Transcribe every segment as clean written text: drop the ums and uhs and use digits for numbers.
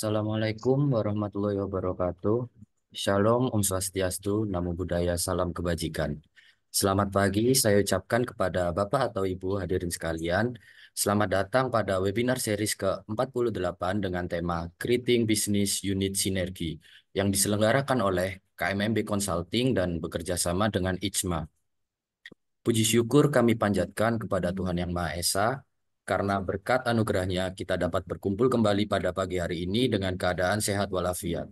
Assalamualaikum warahmatullahi wabarakatuh. Shalom, Om Swastiastu, Namo Buddhaya, Salam Kebajikan. Selamat pagi, saya ucapkan kepada Bapak atau Ibu hadirin sekalian. Selamat datang pada webinar series ke-48 dengan tema Creating Business Unit Sinergi yang diselenggarakan oleh KMMB Consulting dan bekerja sama dengan IJMA. Puji syukur kami panjatkan kepada Tuhan Yang Maha Esa, karena berkat anugerahnya kita dapat berkumpul kembali pada pagi hari ini dengan keadaan sehat walafiat.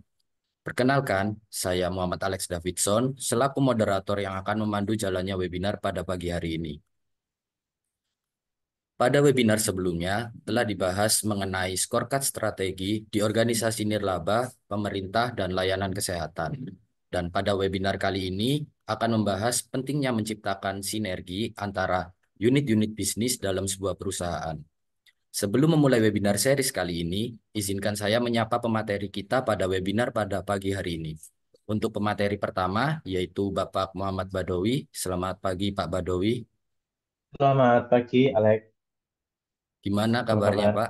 Perkenalkan, saya Muhammad Alex Davidson, selaku moderator yang akan memandu jalannya webinar pada pagi hari ini. Pada webinar sebelumnya telah dibahas mengenai scorecard strategi di organisasi nirlaba, pemerintah, dan layanan kesehatan. Dan pada webinar kali ini akan membahas pentingnya menciptakan sinergi antara unit-unit bisnis dalam sebuah perusahaan. Sebelum memulai webinar series kali ini, izinkan saya menyapa pemateri kita pada webinar pada pagi hari ini. Untuk pemateri pertama, yaitu Bapak Muhammad Badowi. Selamat pagi, Pak Badowi. Selamat pagi, Alex. Gimana Apa kabarnya, kabar? Pak?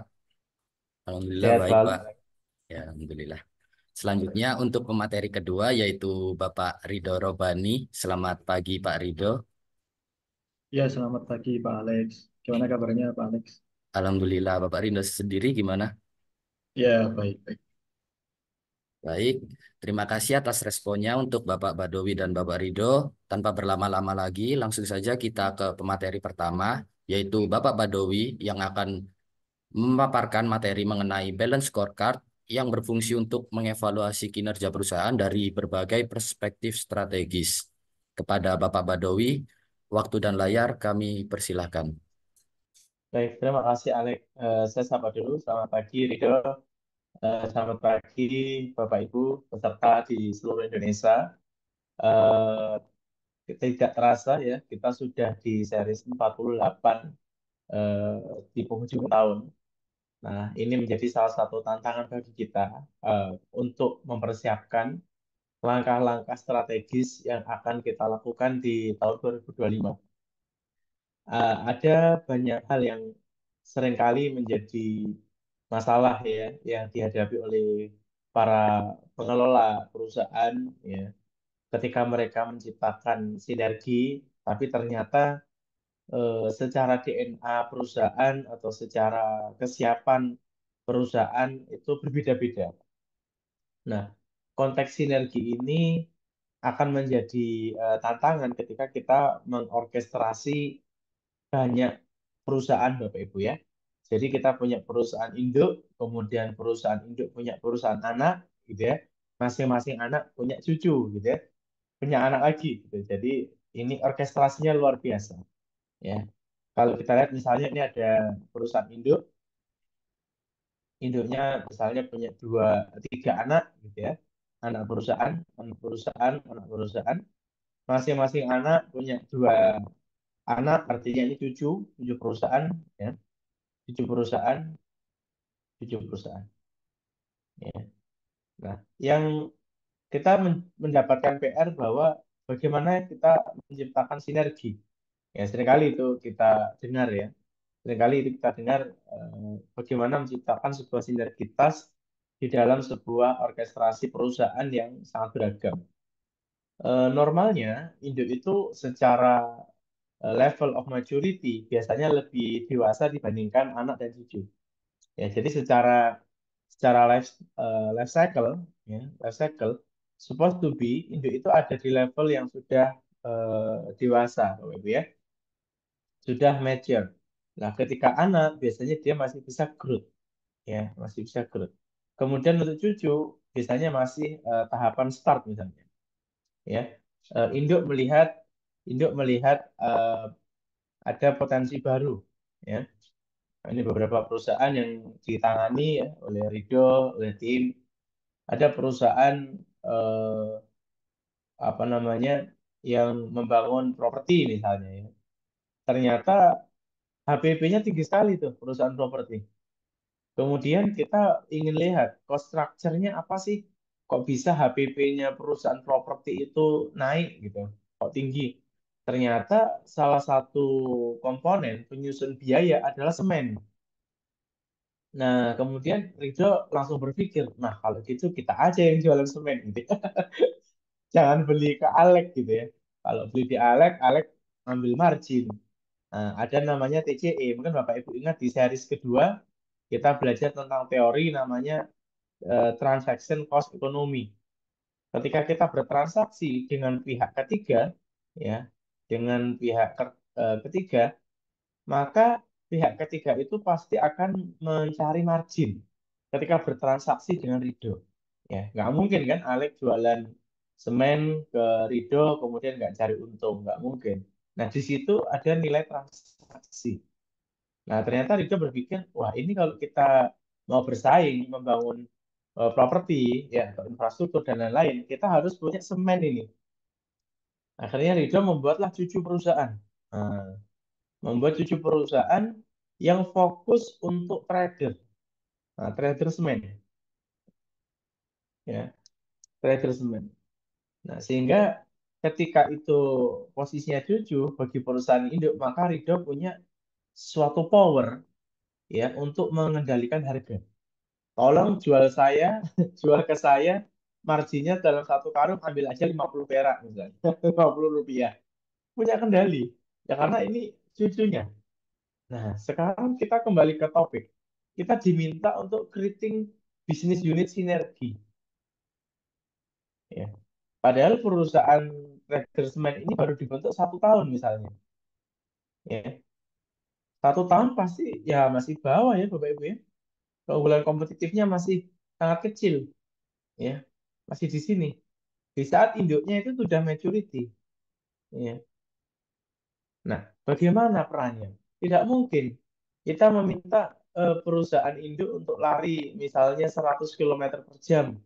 Alhamdulillah Sehat baik, selalu, Pak. Alex. Ya, alhamdulillah. Selanjutnya untuk pemateri kedua yaitu Bapak Rido Robani. Selamat pagi Pak Rido. Ya, selamat pagi Pak Alex. Gimana kabarnya Pak Alex? Alhamdulillah. Bapak Rido sendiri gimana? Ya, baik-baik. Baik. Terima kasih atas responnya untuk Bapak Badowi dan Bapak Rido. Tanpa berlama-lama lagi, langsung saja kita ke pemateri pertama, yaitu Bapak Badowi yang akan memaparkan materi mengenai balance scorecard yang berfungsi untuk mengevaluasi kinerja perusahaan dari berbagai perspektif strategis. Kepada Bapak Badowi, waktu dan layar kami persilahkan. Baik, terima kasih, Alex. Saya sapa dulu. Selamat pagi, Rido. Selamat pagi, Bapak Ibu, peserta di seluruh Indonesia. Tidak terasa ya, kita sudah di series 48 eh, di penghujung tahun. Nah, ini menjadi salah satu tantangan bagi kita eh, untuk mempersiapkan langkah-langkah strategis yang akan kita lakukan di tahun 2025. Ada banyak hal yang seringkali menjadi masalah ya yang dihadapi oleh para pengelola perusahaan ya ketika mereka menciptakan sinergi tapi ternyata secara DNA perusahaan atau secara kesiapan perusahaan itu berbeda-beda. Nah, konteks sinergi ini akan menjadi tantangan ketika kita mengorkestrasi banyak perusahaan Bapak Ibu ya. Jadi kita punya perusahaan induk, kemudian perusahaan induk punya perusahaan anak, gitu ya. Masing-masing anak punya cucu, gitu ya. Punya anak lagi, gitu. Jadi ini orkestrasinya luar biasa, ya. Kalau kita lihat misalnya ini ada perusahaan induk, induknya misalnya punya dua, tiga anak, gitu ya. Anak perusahaan, anak perusahaan, anak perusahaan. Masing-masing anak punya dua anak, artinya ini cucu, cucu perusahaan, ya. Cucu perusahaan, cucu perusahaan. Ya. Nah, yang kita mendapatkan PR bahwa bagaimana kita menciptakan sinergi. Ya, seringkali itu kita dengar ya. Seringkali itu kita dengar bagaimana menciptakan sebuah sinergitas di dalam sebuah orkestrasi perusahaan yang sangat beragam. Normalnya, induk itu secara level of maturity biasanya lebih dewasa dibandingkan anak dan cucu. Ya, jadi secara life cycle, ya, life cycle supposed to be induk itu ada di level yang sudah dewasa, Bapak Ibu ya, sudah mature. Nah, ketika anak biasanya dia masih bisa growth, ya, masih bisa growth. Kemudian untuk cucu biasanya masih tahapan start misalnya, ya. Induk melihat ada potensi baru, ya. Nah, ini beberapa perusahaan yang ditangani ya oleh Rido, oleh tim. Ada perusahaan eh, apa namanya yang membangun properti misalnya ya. Ternyata HPP-nya tinggi sekali tuh perusahaan properti. Kemudian kita ingin lihat cost structure-nya apa sih? Kok bisa HPP-nya perusahaan properti itu naik gitu? Kok tinggi? Ternyata salah satu komponen penyusun biaya adalah semen. Nah, kemudian Ridho langsung berpikir, nah kalau gitu kita aja yang jualan semen gitu. Jangan beli ke Alek gitu ya. Kalau beli di Alek, Alek ambil margin. Nah, ada namanya TCE. Mungkin Bapak Ibu ingat di series kedua kita belajar tentang teori namanya transaction cost economy. Ketika kita bertransaksi dengan pihak ketiga, ya, dengan pihak ketiga, maka pihak ketiga itu pasti akan mencari margin ketika bertransaksi dengan Rido. Ya, nggak mungkin kan Alek jualan semen ke Rido kemudian nggak cari untung, nggak mungkin. Nah, di situ ada nilai transaksi. Nah, ternyata Rido berpikir, wah ini kalau kita mau bersaing, membangun properti, ya, atau infrastruktur dan lain-lain, kita harus punya semen ini. Akhirnya Rido membuatlah cucu perusahaan. Nah, membuat cucu perusahaan yang fokus untuk trader. Nah, trader semen, ya, trader semen. Nah, sehingga ketika itu posisinya cucu bagi perusahaan induk, maka Rido punya suatu power ya untuk mengendalikan harga. Tolong jual saya, jual ke saya, marginnya dalam satu karung ambil aja 50 perak misalnya, 50 rupiah. Punya kendali. Ya karena ini cucunya. Nah, sekarang kita kembali ke topik. Kita diminta untuk creating bisnis unit sinergi. Ya. Padahal perusahaan trader semen ini baru dibentuk 1 tahun misalnya. Ya. 1 tahun pasti ya masih bawah ya Bapak Ibu ya. Keunggulan kompetitifnya masih sangat kecil. Ya. Masih di sini. Di saat induknya itu sudah maturity. Ya. Nah, bagaimana perannya? Tidak mungkin kita meminta perusahaan induk untuk lari misalnya 100 km per jam,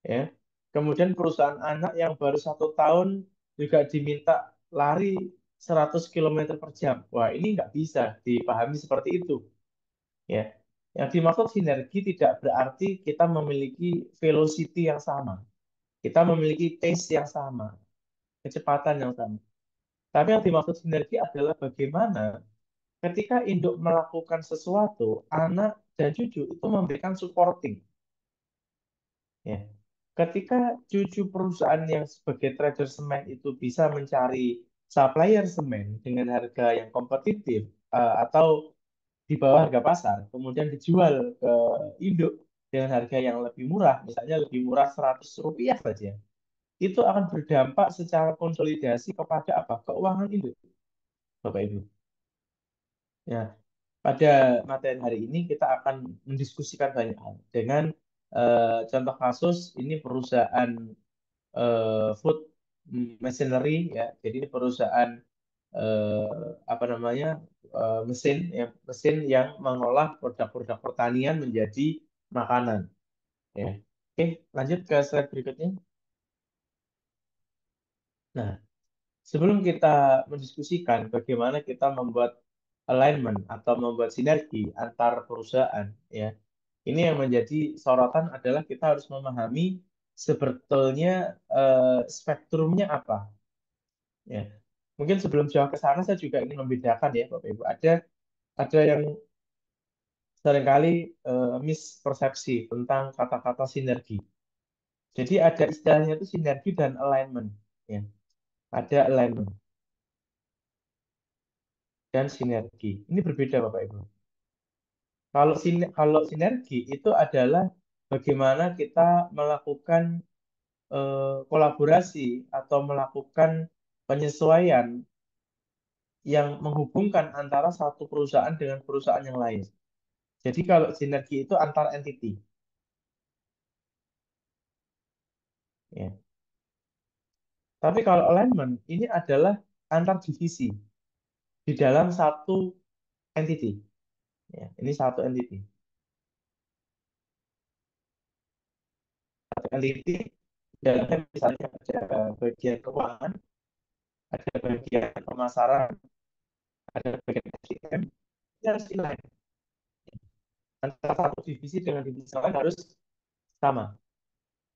ya. Kemudian perusahaan anak yang baru 1 tahun juga diminta lari 100 km per jam. Wah, ini nggak bisa dipahami seperti itu, ya. Yang dimaksud sinergi tidak berarti kita memiliki velocity yang sama, kita memiliki pace yang sama, kecepatan yang sama. Tapi yang dimaksud sinergi adalah bagaimana ketika induk melakukan sesuatu, anak dan cucu itu memberikan supporting. Ya. Ketika cucu perusahaan yang sebagai trader semen itu bisa mencari supplier semen dengan harga yang kompetitif atau di bawah harga pasar, kemudian dijual ke induk dengan harga yang lebih murah, misalnya lebih murah 100 rupiah saja, itu akan berdampak secara konsolidasi kepada apa? Keuangan induk, Bapak Ibu. Ya, pada materi hari ini kita akan mendiskusikan banyak hal dengan contoh kasus ini perusahaan food machinery ya. Jadi ini perusahaan apa namanya mesin yang mengolah produk-produk pertanian menjadi makanan. Ya. Oke, lanjut ke slide berikutnya. Nah, sebelum kita mendiskusikan bagaimana kita membuat alignment atau membuat sinergi antar perusahaan, ya, ini yang menjadi sorotan adalah kita harus memahami sebetulnya spektrumnya apa. Ya, mungkin sebelum jauh ke sana saya juga ingin membedakan ya Bapak Ibu. Ada yang seringkali mispersepsi tentang kata-kata sinergi. Jadi ada istilahnya itu sinergi dan alignment. Ya, ada alignment dan sinergi. Ini berbeda Bapak Ibu. Kalau sinergi itu adalah bagaimana kita melakukan kolaborasi atau melakukan penyesuaian yang menghubungkan antara satu perusahaan dengan perusahaan yang lain. Jadi kalau sinergi itu antar entity, ya. Tapi kalau alignment ini adalah antar divisi di dalam satu entity. Ya, ini satu entity. Satu entity dalamnya misalnya ada bagian keuangan, ada bagian pemasaran, ada bagian SDM, ini harus inline. Antara satu divisi dengan divisi lain harus sama.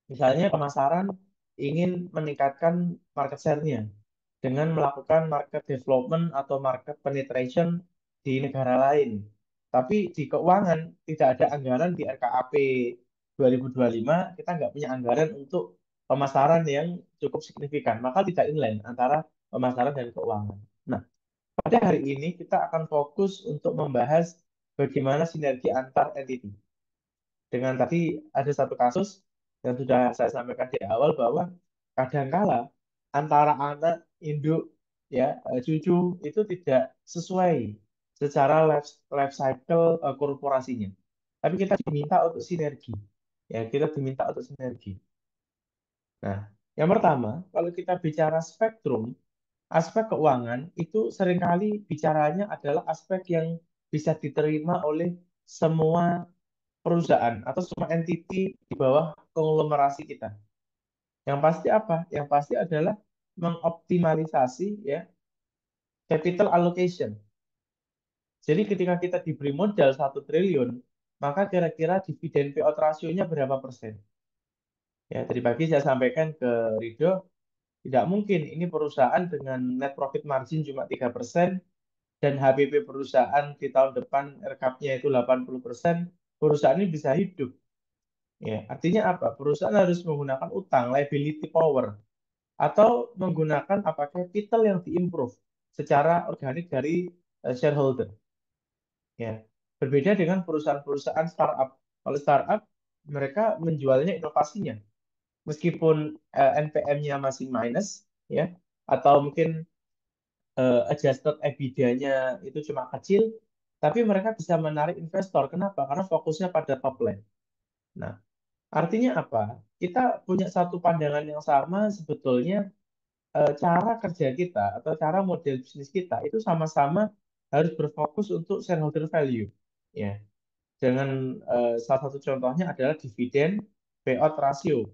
Misalnya pemasaran ingin meningkatkan market share-nya dengan melakukan market development atau market penetration di negara lain. Tapi di keuangan tidak ada anggaran di RKAP 2025, kita nggak punya anggaran untuk pemasaran yang cukup signifikan. Maka tidak inline antara pemasaran dan keuangan. Nah, pada hari ini kita akan fokus untuk membahas bagaimana sinergi antar entiti. Dengan tadi ada satu kasus yang sudah saya sampaikan di awal bahwa kadangkala antara anak, induk, ya cucu itu tidak sesuai secara life cycle korporasinya. Tapi kita diminta untuk sinergi. Ya, kita diminta untuk sinergi. Nah, yang pertama, kalau kita bicara spektrum, aspek keuangan itu seringkali bicaranya adalah aspek yang bisa diterima oleh semua perusahaan atau semua entiti di bawah konglomerasi kita. Yang pasti apa? Yang pasti adalah mengoptimalisasi ya capital allocation. Jadi ketika kita diberi modal 1 triliun, maka kira-kira dividen payout rasionya berapa persen? Ya, tadi pagi saya sampaikan ke Rido, tidak mungkin ini perusahaan dengan net profit margin cuma 3% dan HPP perusahaan di tahun depan RCAP-nya itu 80%, perusahaan ini bisa hidup. Ya, artinya apa? Perusahaan harus menggunakan utang, liability power, atau menggunakan apa capital yang diimprove secara organik dari shareholder. Ya, berbeda dengan perusahaan-perusahaan startup. Kalau startup, mereka menjualnya inovasinya, meskipun NPM-nya masih minus, ya, atau mungkin adjusted EBITDA-nya itu cuma kecil, tapi mereka bisa menarik investor. Kenapa? Karena fokusnya pada top line. Nah, artinya apa? Kita punya satu pandangan yang sama sebetulnya cara kerja kita atau cara model bisnis kita itu sama-sama harus berfokus untuk shareholder value. Ya, dengan salah satu contohnya adalah dividen payout ratio.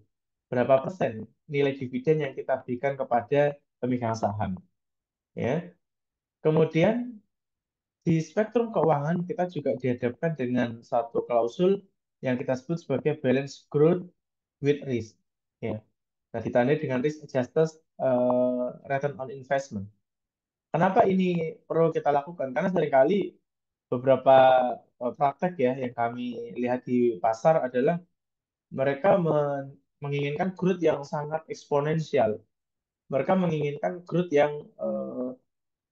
Berapa persen nilai dividen yang kita berikan kepada pemegang saham. Ya. Kemudian di spektrum keuangan kita juga dihadapkan dengan satu klausul yang kita sebut sebagai balance growth with risk. Ya. Nah, ditandai dengan risk adjusted return on investment. Kenapa ini perlu kita lakukan? Karena seringkali beberapa praktek ya yang kami lihat di pasar adalah mereka menginginkan growth yang sangat eksponensial. Mereka menginginkan growth yang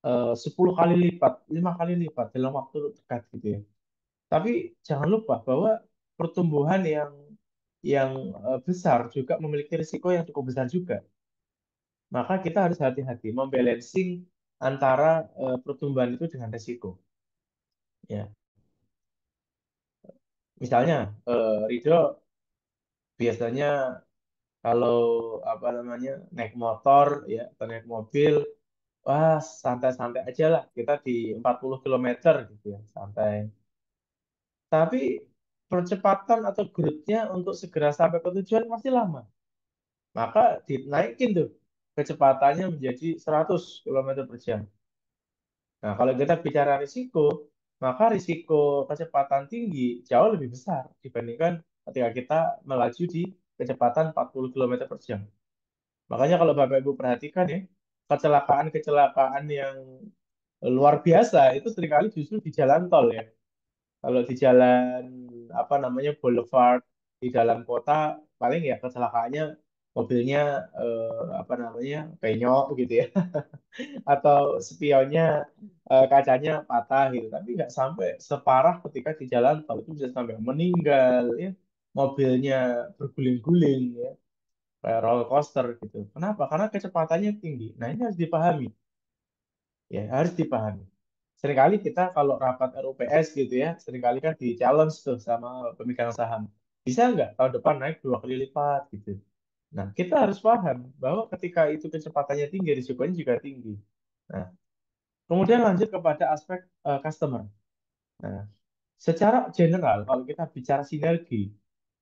10 kali lipat, 5 kali lipat dalam waktu dekat gitu ya. Tapi jangan lupa bahwa pertumbuhan yang besar juga memiliki risiko yang cukup besar juga. Maka kita harus hati-hati membalancing antara pertumbuhan itu dengan risiko. Ya, misalnya Ridho biasanya kalau apa namanya naik motor ya atau naik mobil, wah santai-santai aja lah kita di 40 kilometer gitu ya, santai. Tapi percepatan atau growth-nya untuk segera sampai ke tujuan masih lama. Maka dinaikin tuh kecepatannya menjadi 100 kilometer per jam. Nah, kalau kita bicara risiko, maka risiko kecepatan tinggi jauh lebih besar dibandingkan ketika kita melaju di kecepatan 40 kilometer per jam. Makanya kalau Bapak Ibu perhatikan ya, kecelakaan-kecelakaan yang luar biasa itu seringkali justru di jalan tol ya. Kalau di jalan apa namanya boulevard di dalam kota paling ya kecelakaannya mobilnya apa namanya penyok gitu ya atau spionnya kacanya patah gitu. Tapi nggak sampai separah ketika di jalan tol itu bisa sampai meninggal ya. Mobilnya berguling-guling ya kayak roller coaster gitu. Kenapa? Karena kecepatannya tinggi. Nah, ini harus dipahami. Ya, harus dipahami. Seringkali kita kalau rapat RUPS gitu ya, seringkali kan di challenge tuh sama pemegang saham. Bisa nggak tahun depan naik 2 kali lipat gitu. Nah, kita harus paham bahwa ketika itu kecepatannya tinggi, risikonya juga tinggi. Nah, kemudian lanjut kepada aspek customer. Nah, secara general, kalau kita bicara sinergi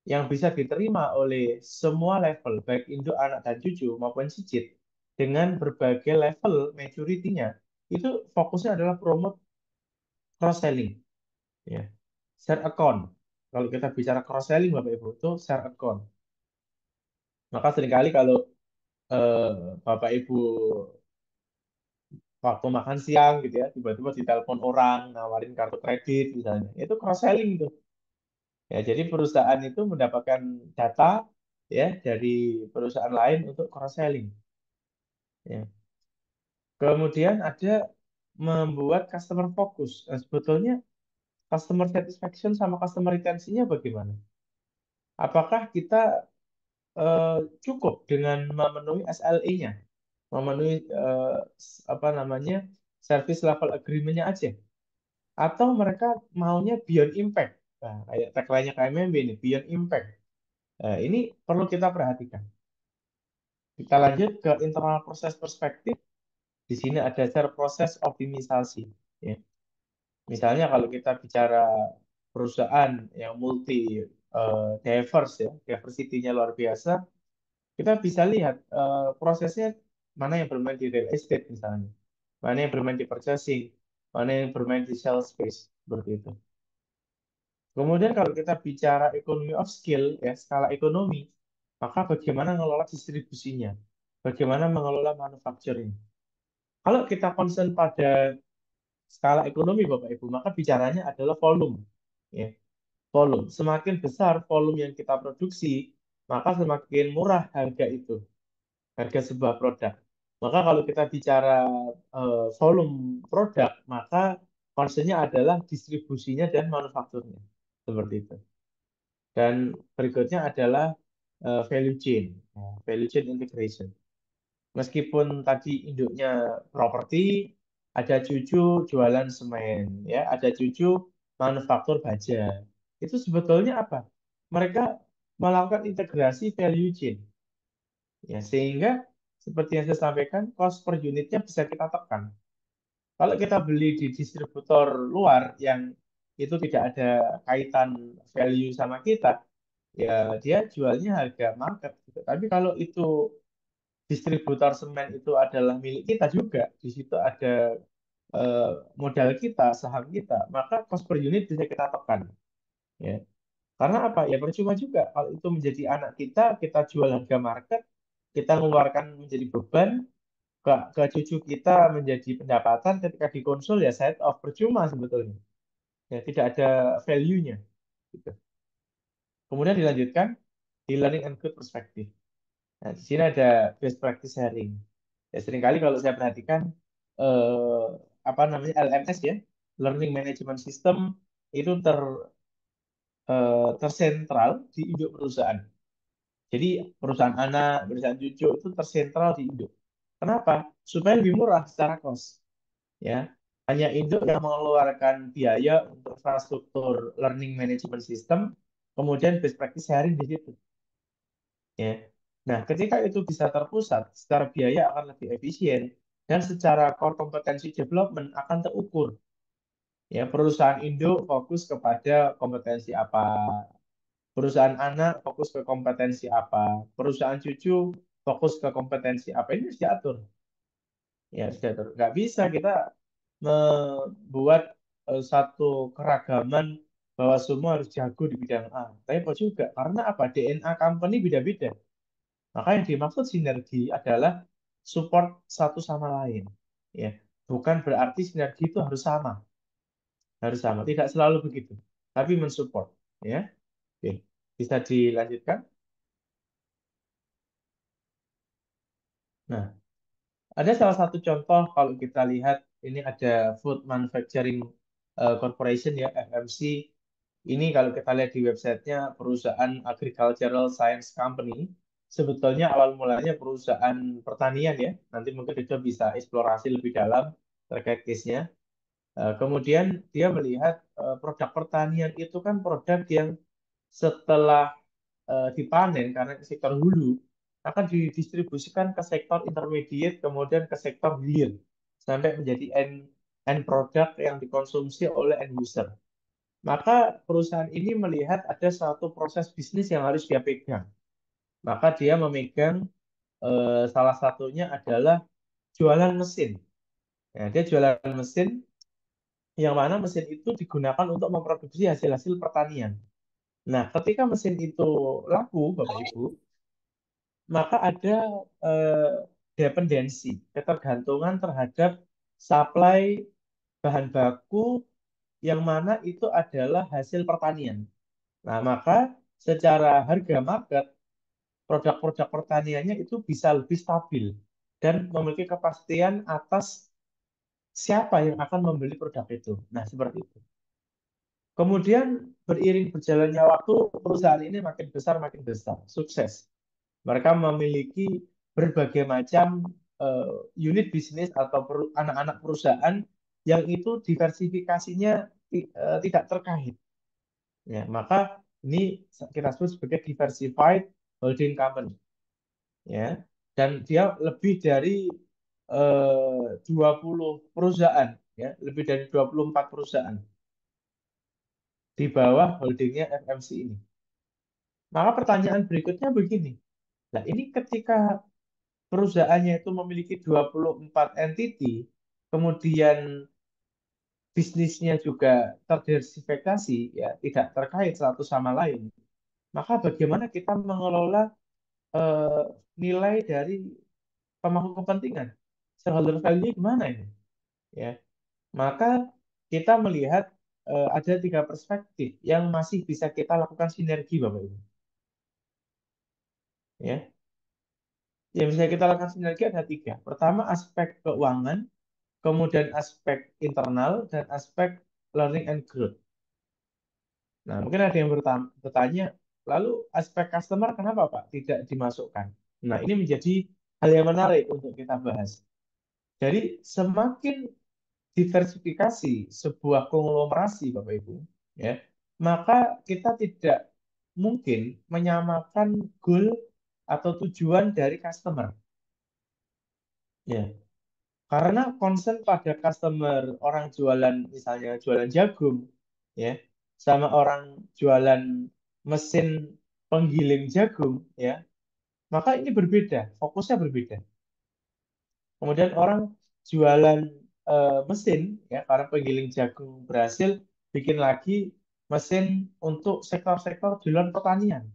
yang bisa diterima oleh semua level, baik induk, anak, dan cucu maupun cicit, dengan berbagai level maturity-nya, itu fokusnya adalah promote cross-selling. Ya. Share account. Kalau kita bicara cross-selling, Bapak Ibu, itu share account. Maka seringkali kalau eh, Bapak Ibu waktu makan siang gitu ya, tiba-tiba ditelepon orang nawarin kartu kredit misalnya, itu cross selling tuh. Ya, jadi perusahaan itu mendapatkan data ya dari perusahaan lain untuk cross selling. Ya. Kemudian ada membuat customer focus. Nah, sebetulnya customer satisfaction sama customer retention-nya bagaimana? Apakah kita eh, cukup dengan memenuhi SLA-nya, memenuhi apa namanya service level agreement-nya aja, atau mereka maunya beyond impact? Nah, kayak tagline-nya KMMB ini, beyond impact. Nah, ini perlu kita perhatikan. Kita lanjut ke internal proses perspektif. Di sini ada share proses optimisasi. Ya. Misalnya kalau kita bicara perusahaan yang multi diverse ya, diversity-nya luar biasa, kita bisa lihat prosesnya mana yang bermain di real estate misalnya, mana yang bermain di purchasing, mana yang bermain di sales space, seperti itu. Kemudian kalau kita bicara economy of scale, ya skala ekonomi, maka bagaimana mengelola distribusinya, bagaimana mengelola manufacturing. Kalau kita concern pada skala ekonomi, Bapak Ibu, maka bicaranya adalah volume. Ya, volume. Semakin besar volume yang kita produksi, maka semakin murah harga itu, harga sebuah produk. Maka kalau kita bicara volume produk, maka concern-nya adalah distribusinya dan manufakturnya. Seperti itu. Dan berikutnya adalah value chain, value chain integration. Meskipun tadi induknya properti, ada cucu jualan semen, ya, ada cucu manufaktur baja. Itu sebetulnya apa? Mereka melakukan integrasi value chain, ya, sehingga seperti yang saya sampaikan, cost per unitnya bisa kita tekan. Kalau kita beli di distributor luar yang itu tidak ada kaitan value sama kita, ya dia jualnya harga market gitu. Tapi kalau itu distributor semen itu adalah milik kita juga, di situ ada eh, modal kita, saham kita, maka cost per unit bisa kita tekan. Ya. Karena apa? Ya percuma juga kalau itu menjadi anak kita, kita jual harga market, kita mengeluarkan menjadi beban, ke cucu kita menjadi pendapatan ketika dikonsul ya side off percuma sebetulnya. Ya, tidak ada value-nya. Gitu. Kemudian dilanjutkan di learning and growth perspective. Nah, di sini ada best practice sharing. Ya, seringkali kalau saya perhatikan eh, apa namanya LMS ya, Learning Management System itu tersentral di induk perusahaan. Jadi perusahaan anak, perusahaan cucu itu tersentral di induk. Kenapa? Supaya lebih murah secara cost. Ya, hanya induk yang mengeluarkan biaya untuk infrastruktur learning management system, kemudian best practice sharing di situ. Ya. Nah, ketika itu bisa terpusat, secara biaya akan lebih efisien dan secara core kompetensi development akan terukur. Ya, perusahaan induk fokus kepada kompetensi apa, perusahaan anak fokus ke kompetensi apa, perusahaan cucu fokus ke kompetensi apa, ini harus diatur. Ya, harus diatur. Nggak bisa kita membuat satu keragaman bahwa semua harus jago di bidang A. Tapi apa juga? Karena apa? DNA company beda-beda. Maka yang dimaksud sinergi adalah support satu sama lain. Ya, bukan berarti sinergi itu harus sama. Tidak selalu begitu, tapi mensupport. Ya, oke. Bisa dilanjutkan. Nah, ada salah satu contoh kalau kita lihat ini ada Food Manufacturing Corporation ya FMC. Ini kalau kita lihat di websitenya perusahaan Agricultural Science Company. Sebetulnya awal mulanya perusahaan pertanian ya. Nanti mungkin kita bisa eksplorasi lebih dalam terkait case-nya. Kemudian dia melihat produk pertanian itu kan produk yang setelah dipanen karena ke sektor hulu akan didistribusikan ke sektor intermediate kemudian ke sektor hilir sampai menjadi end product yang dikonsumsi oleh end user. Maka perusahaan ini melihat ada satu proses bisnis yang harus dia pegang. Maka dia memegang salah satunya adalah jualan mesin. Nah, dia jualan mesin yang mana mesin itu digunakan untuk memproduksi hasil-hasil pertanian. Nah, ketika mesin itu laku, Bapak Ibu, maka ada eh, dependensi, ketergantungan terhadap supply bahan baku yang mana itu adalah hasil pertanian. Nah, maka secara harga market, produk-produk pertaniannya itu bisa lebih stabil dan memiliki kepastian atas siapa yang akan membeli produk itu. Nah, seperti itu. Kemudian beriring berjalannya waktu, perusahaan ini makin besar, sukses. Mereka memiliki berbagai macam eh, unit bisnis atau anak-anak perusahaan yang itu diversifikasinya tidak terkait. Ya, maka ini kita sebut sebagai diversified holding company. Ya, dan dia lebih dari 20 perusahaan, ya, lebih dari 24 perusahaan di bawah holdingnya FMC ini. Maka pertanyaan berikutnya begini. Nah, ini ketika perusahaannya itu memiliki 24 entity, kemudian bisnisnya juga terdiversifikasi, ya, tidak terkait satu sama lain, maka bagaimana kita mengelola eh, nilai dari pemangku kepentingan? Shareholder value gimana ini? Ya, maka kita melihat ada tiga perspektif yang masih bisa kita lakukan sinergi, Bapak Ibu. Ya, yang bisa kita lakukan sinergi ada tiga. Pertama, aspek keuangan, kemudian aspek internal, dan aspek learning and growth. Nah, mungkin ada yang bertanya, lalu aspek customer kenapa Pak tidak dimasukkan? Nah, ini menjadi hal yang menarik untuk kita bahas. Jadi, semakin diversifikasi sebuah konglomerasi, Bapak Ibu, ya, maka kita tidak mungkin menyamakan goal atau tujuan dari customer. Ya, karena concern pada customer orang jualan misalnya jualan jagung ya sama orang jualan mesin penggiling jagung ya, maka ini berbeda, fokusnya berbeda. Kemudian orang jualan mesin ya karena penggiling jagung berhasil bikin lagi mesin untuk sektor-sektor di luar pertanian.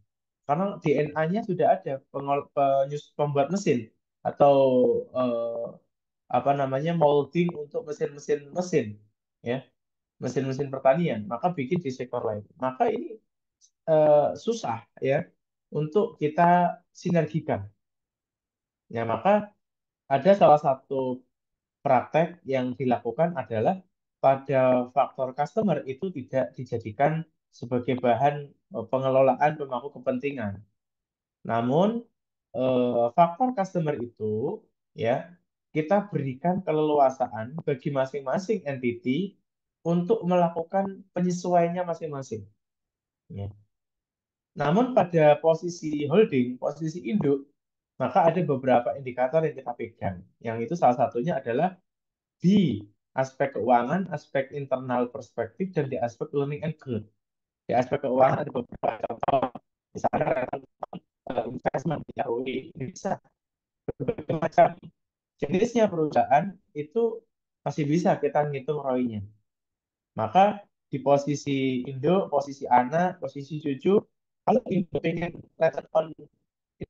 Karena DNA-nya sudah ada pembuat mesin atau eh, apa namanya molding untuk mesin-mesin ya mesin-mesin pertanian maka bikin di sektor lain maka ini susah ya untuk kita sinergikan ya maka ada salah satu praktek yang dilakukan adalah pada faktor customer itu tidak dijadikan sebagai bahan pengelolaan pemangku kepentingan. Namun faktor customer itu ya kita berikan keleluasaan bagi masing-masing entity untuk melakukan penyesuaiannya masing-masing. Ya. Namun pada posisi holding, posisi induk, maka ada beberapa indikator yang kita pegang. Yang itu salah satunya adalah di aspek keuangan, aspek internal perspektif, dan di aspek learning and growth. Di aspek keuangan ada beberapa contoh, misalnya investment di ROE, ini bisa berbagai macam jenisnya perusahaan itu masih bisa kita ngitung ROI-nya. Maka di posisi Indo, posisi anak, posisi cucu, kalau Indo pengen return on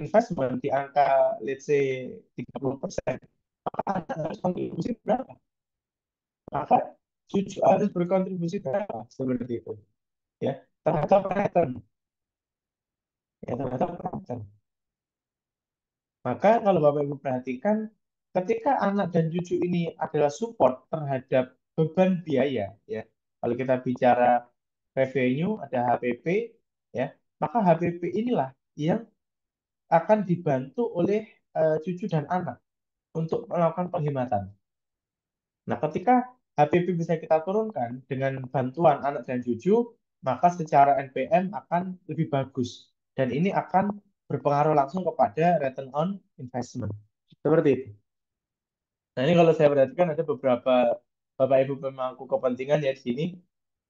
investment di angka let's say 30%, maka anak harus kontribusi berapa? Maka cucu harus berkontribusi berapa seperti itu. Ya, terhadap return. Ya, terhadap return. Maka kalau Bapak Ibu perhatikan, ketika anak dan cucu ini adalah support terhadap beban biaya, ya. Kalau kita bicara revenue, ada HPP, ya. Maka HPP inilah yang akan dibantu oleh cucu dan anak untuk melakukan penghematan. Nah, ketika HPP bisa kita turunkan dengan bantuan anak dan cucu, maka secara NPM akan lebih bagus. Dan ini akan berpengaruh langsung kepada return on investment. Seperti itu. Nah, ini kalau saya perhatikan ada beberapa Bapak Ibu pemangku kepentingan ya di sini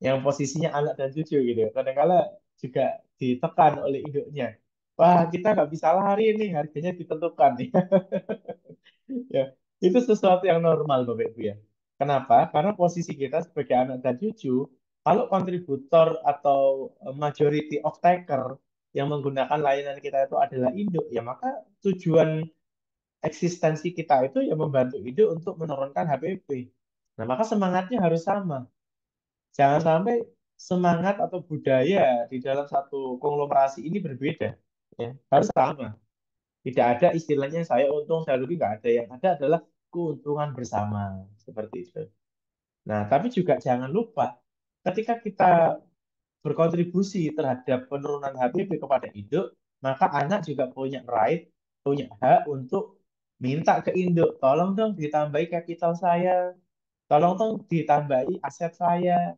yang posisinya anak dan cucu gitu. Kadang-kala juga ditekan oleh induknya. Wah, kita nggak bisa lari nih, harganya ditentukan nih. Ya, itu sesuatu yang normal Bapak Ibu ya. Kenapa? Karena posisi kita sebagai anak dan cucu, kalau kontributor atau majority of taker yang menggunakan layanan kita itu adalah induk, ya maka tujuan eksistensi kita itu ya membantu ide untuk menurunkan HPP. Nah, maka semangatnya harus sama. Jangan sampai semangat atau budaya di dalam satu konglomerasi ini berbeda. Ya, harus sama. Tidak ada istilahnya saya untung, saya rugi, nggak ada. Yang ada adalah keuntungan bersama. Seperti itu. Nah, tapi juga jangan lupa, ketika kita berkontribusi terhadap penurunan HPP kepada induk, maka anak juga punya right, punya hak untuk minta ke induk, tolong dong ditambahi kapital saya, tolong dong ditambahi aset saya.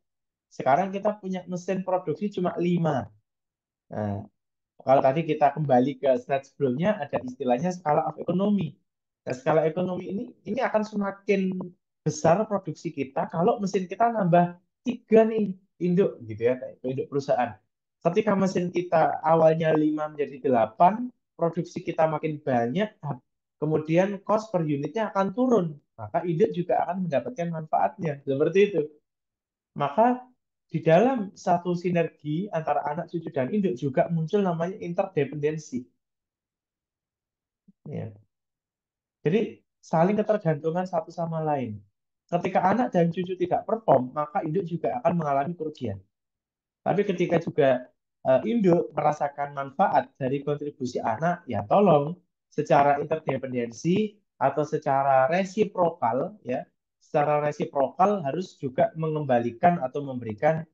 Sekarang kita punya mesin produksi cuma 5. Nah, kalau tadi kita kembali ke slide sebelumnya, ada istilahnya skala of ekonomi. Nah, skala ekonomi ini akan semakin besar produksi kita kalau mesin kita nambah 3 nih induk gitu ya, kayak induk perusahaan. Ketika mesin kita awalnya 5 menjadi 8, produksi kita makin banyak, kemudian cost per unitnya akan turun. Maka induk juga akan mendapatkan manfaatnya. Seperti itu. Maka di dalam satu sinergi antara anak, cucu, dan induk juga muncul namanya interdependensi. Ya. Jadi saling ketergantungan satu sama lain. Ketika anak dan cucu tidak perform, maka induk juga akan mengalami kerugian. Tapi ketika juga induk merasakan manfaat dari kontribusi anak, ya tolong secara interdependensi atau secara resiprokal, ya, secara resiprokal harus juga mengembalikan atau memberikan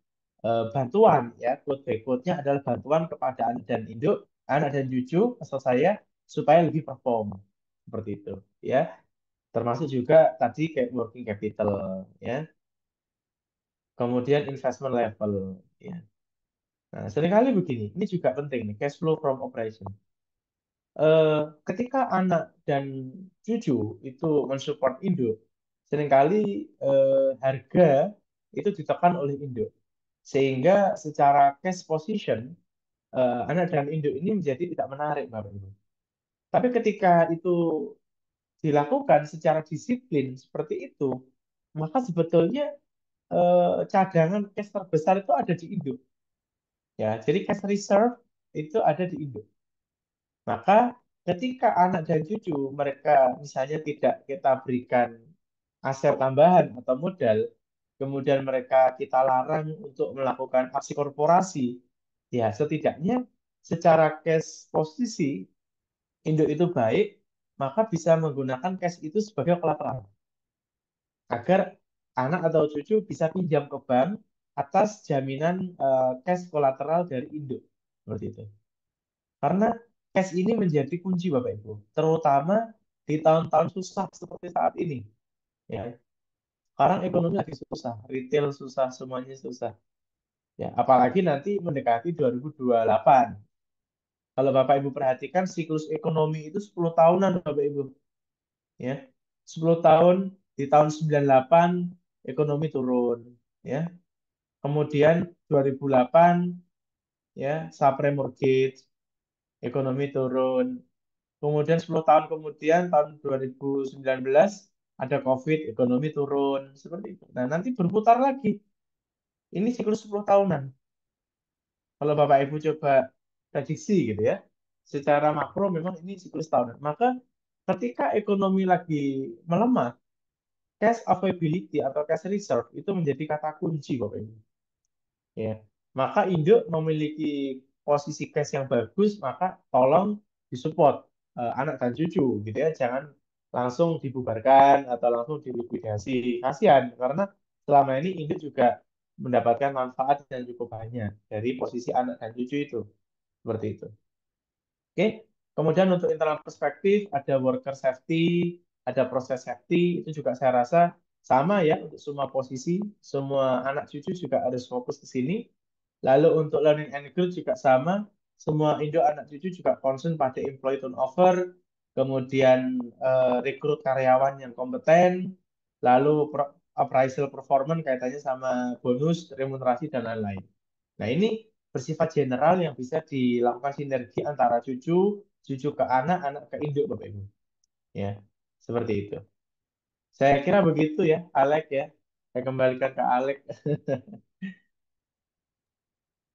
bantuan, ya, quote by quote-nya adalah bantuan kepada anak dan induk, anak dan cucu, asal saya supaya lebih perform seperti itu, ya. Termasuk juga tadi kayak working capital, ya. Kemudian investment level, ya. Nah, seringkali begini, ini juga penting nih, cash flow from operation. Ketika anak dan cucu itu mensupport induk, seringkali harga itu ditekan oleh induk. Sehingga secara cash position, anak dan induk ini menjadi tidak menarik, Bapak Ibu. Tapi ketika itu dilakukan secara disiplin seperti itu, maka sebetulnya cadangan cash terbesar itu ada di induk. Ya, jadi cash reserve itu ada di induk. Maka ketika anak dan cucu mereka misalnya tidak kita berikan aset tambahan atau modal, kemudian mereka kita larang untuk melakukan aksi korporasi, ya setidaknya secara cash posisi induk itu baik, maka bisa menggunakan cash itu sebagai kolateral agar anak atau cucu bisa pinjam ke bank atas jaminan cash kolateral dari induk seperti itu. Karena cash ini menjadi kunci Bapak Ibu, terutama di tahun-tahun susah seperti saat ini. Ya, sekarang ekonomi lagi susah, retail susah, semuanya susah. Ya, apalagi nanti mendekati 2028. Kalau Bapak Ibu perhatikan siklus ekonomi itu 10 tahunan Bapak Ibu. Ya, 10 tahun di tahun 98 ekonomi turun. Ya, kemudian 2008 ya subprime mortgage ekonomi turun. Kemudian 10 tahun kemudian, tahun 2019, ada COVID, ekonomi turun. Seperti itu. Nah, nanti berputar lagi. Ini siklus 10 tahunan. Kalau Bapak Ibu coba prediksi gitu ya, secara makro memang ini siklus tahunan. Maka ketika ekonomi lagi melemah, cash availability atau cash reserve itu menjadi kata kunci Bapak Ibu. Ya. Maka induk memiliki posisi cash yang bagus, maka tolong disupport anak dan cucu gitu ya, jangan langsung dibubarkan atau langsung dilikuidasi. Kasihan karena selama ini induk juga mendapatkan manfaat yang cukup banyak dari posisi anak dan cucu itu. Seperti itu. Oke. Kemudian untuk internal perspektif ada worker safety, ada proses safety, itu juga saya rasa sama ya untuk semua posisi, semua anak cucu juga harus fokus ke sini. Lalu untuk learning and growth juga sama, semua Indo anak cucu juga concern pada employee turnover, kemudian rekrut karyawan yang kompeten, lalu appraisal performance kaitannya sama bonus, remunerasi dan lain-lain. Nah, ini bersifat general yang bisa dilakukan sinergi antara cucu, cucu ke anak, anak ke induk, Bapak Ibu. Ya, seperti itu. Saya kira begitu ya, Alek ya. Saya kembalikan ke Alek.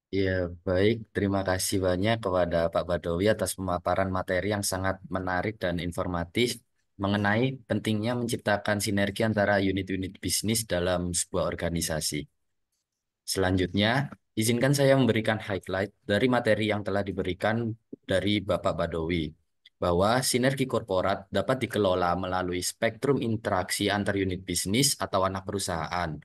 Ya, baik. Terima kasih banyak kepada Pak Badawi atas pemaparan materi yang sangat menarik dan informatif. mengenai pentingnya menciptakan sinergi antara unit-unit bisnis dalam sebuah organisasi. Selanjutnya, izinkan saya memberikan highlight dari materi yang telah diberikan dari Bapak Badowi, bahwa sinergi korporat dapat dikelola melalui spektrum interaksi antar unit bisnis atau anak perusahaan.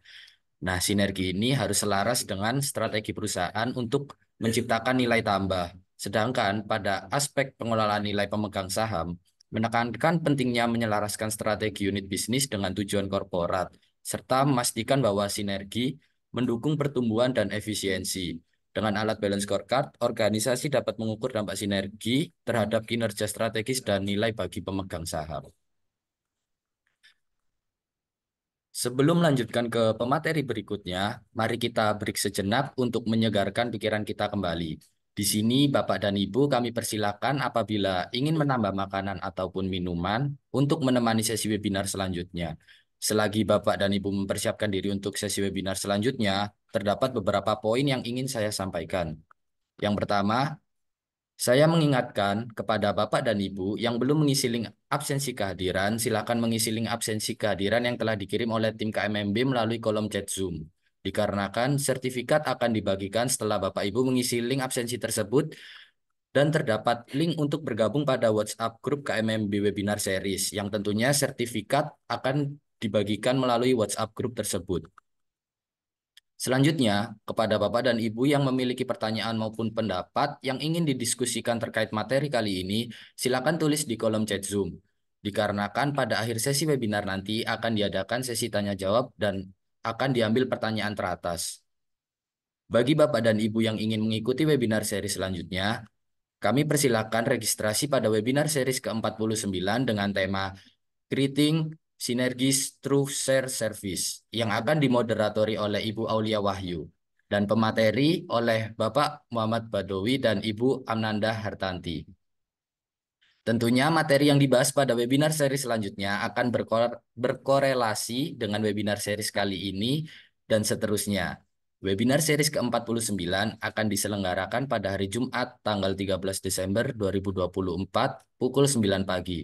Nah, sinergi ini harus selaras dengan strategi perusahaan untuk menciptakan nilai tambah. Sedangkan pada aspek pengelolaan nilai pemegang saham, menekankan pentingnya menyelaraskan strategi unit bisnis dengan tujuan korporat, serta memastikan bahwa sinergi mendukung pertumbuhan dan efisiensi. Dengan alat balance scorecard, organisasi dapat mengukur dampak sinergi terhadap kinerja strategis dan nilai bagi pemegang saham. Sebelum melanjutkan ke pemateri berikutnya, mari kita break sejenak untuk menyegarkan pikiran kita kembali. Di sini, Bapak dan Ibu, kami persilakan apabila ingin menambah makanan ataupun minuman untuk menemani sesi webinar selanjutnya. Selagi Bapak dan Ibu mempersiapkan diri untuk sesi webinar selanjutnya, terdapat beberapa poin yang ingin saya sampaikan. Yang pertama, saya mengingatkan kepada Bapak dan Ibu yang belum mengisi link absensi kehadiran, silakan mengisi link absensi kehadiran yang telah dikirim oleh tim KMMB melalui kolom chat Zoom. Dikarenakan sertifikat akan dibagikan setelah Bapak Ibu mengisi link absensi tersebut dan terdapat link untuk bergabung pada WhatsApp grup KMMB Webinar Series yang tentunya sertifikat akan dibagikan melalui WhatsApp grup tersebut. Selanjutnya, kepada Bapak dan Ibu yang memiliki pertanyaan maupun pendapat yang ingin didiskusikan terkait materi kali ini, silakan tulis di kolom chat Zoom. Dikarenakan pada akhir sesi webinar nanti akan diadakan sesi tanya jawab dan akan diambil pertanyaan teratas. Bagi Bapak dan Ibu yang ingin mengikuti webinar seri selanjutnya, kami persilakan registrasi pada webinar series ke-49 dengan tema Creating Sinergis Through Share Service yang akan dimoderatori oleh Ibu Aulia Wahyu dan pemateri oleh Bapak Muhammad Badowi dan Ibu Amnanda Hartanti. Tentunya materi yang dibahas pada webinar seri selanjutnya akan berkorelasi dengan webinar seri kali ini dan seterusnya. Webinar seri ke-49 akan diselenggarakan pada hari Jumat tanggal 13 Desember 2024 pukul 9 pagi.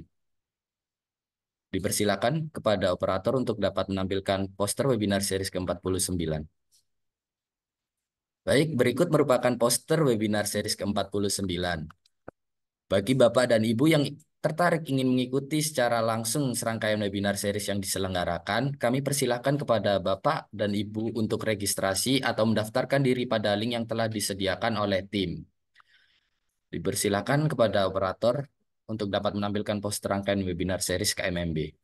Dipersilakan kepada operator untuk dapat menampilkan poster webinar series ke-49. Baik, berikut merupakan poster webinar series ke-49. Bagi Bapak dan Ibu yang tertarik ingin mengikuti secara langsung serangkaian webinar series yang diselenggarakan, kami persilakan kepada Bapak dan Ibu untuk registrasi atau mendaftarkan diri pada link yang telah disediakan oleh tim. Dipersilakan kepada operator untuk dapat menampilkan poster rangkaian webinar series KMMB.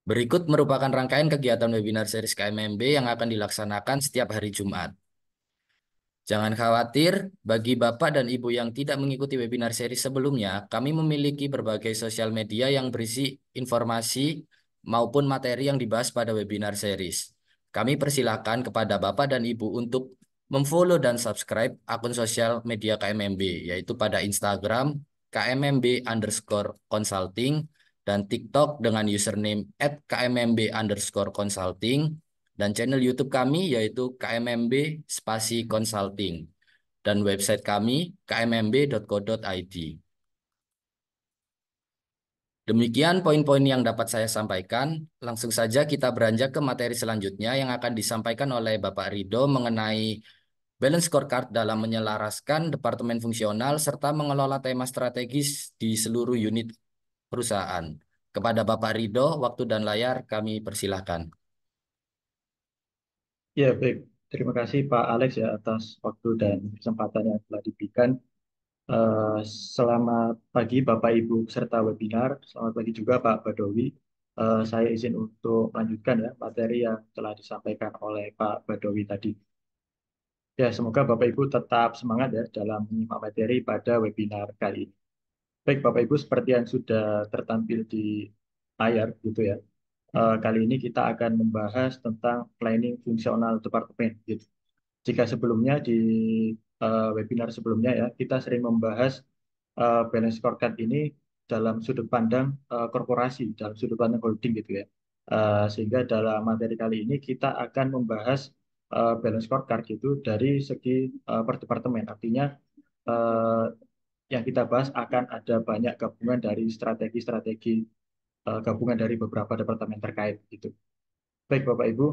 Berikut merupakan rangkaian kegiatan webinar series KMMB yang akan dilaksanakan setiap hari Jumat. Jangan khawatir, bagi Bapak dan Ibu yang tidak mengikuti webinar series sebelumnya, kami memiliki berbagai sosial media yang berisi informasi maupun materi yang dibahas pada webinar series. Kami persilakan kepada Bapak dan Ibu untuk memfollow dan subscribe akun sosial media KMMB, yaitu pada Instagram KMMB_consulting, dan TikTok dengan username @kmmb_consulting, dan channel YouTube kami yaitu KMMB Spasi Consulting, dan website kami kmmb.co.id. Demikian poin-poin yang dapat saya sampaikan. Langsung saja kita beranjak ke materi selanjutnya yang akan disampaikan oleh Bapak Rido mengenai balance scorecard dalam menyelaraskan departemen fungsional serta mengelola tema strategis di seluruh unit perusahaan. Kepada Bapak Rido, waktu dan layar kami persilahkan. Ya, baik. Terima kasih Pak Alex ya atas waktu dan kesempatan yang telah diberikan. Eh, Selamat pagi Bapak Ibu peserta webinar. Selamat pagi juga Pak Badowi. Saya izin untuk melanjutkan ya materi yang telah disampaikan oleh Pak Badowi tadi. Ya, semoga Bapak Ibu tetap semangat ya dalam menyimak materi pada webinar kali ini. Baik Bapak Ibu, seperti yang sudah tertampil di layar gitu ya. Kali ini kita akan membahas tentang planning fungsional departemen gitu. Jika sebelumnya di webinar sebelumnya ya, kita sering membahas balance scorecard ini dalam sudut pandang korporasi, dalam sudut pandang holding gitu ya. Sehingga dalam materi kali ini kita akan membahas balance scorecard gitu dari segi per departemen. Artinya yang kita bahas akan ada banyak gabungan dari strategi-strategi gabungan dari beberapa departemen terkait gitu. Baik Bapak Ibu,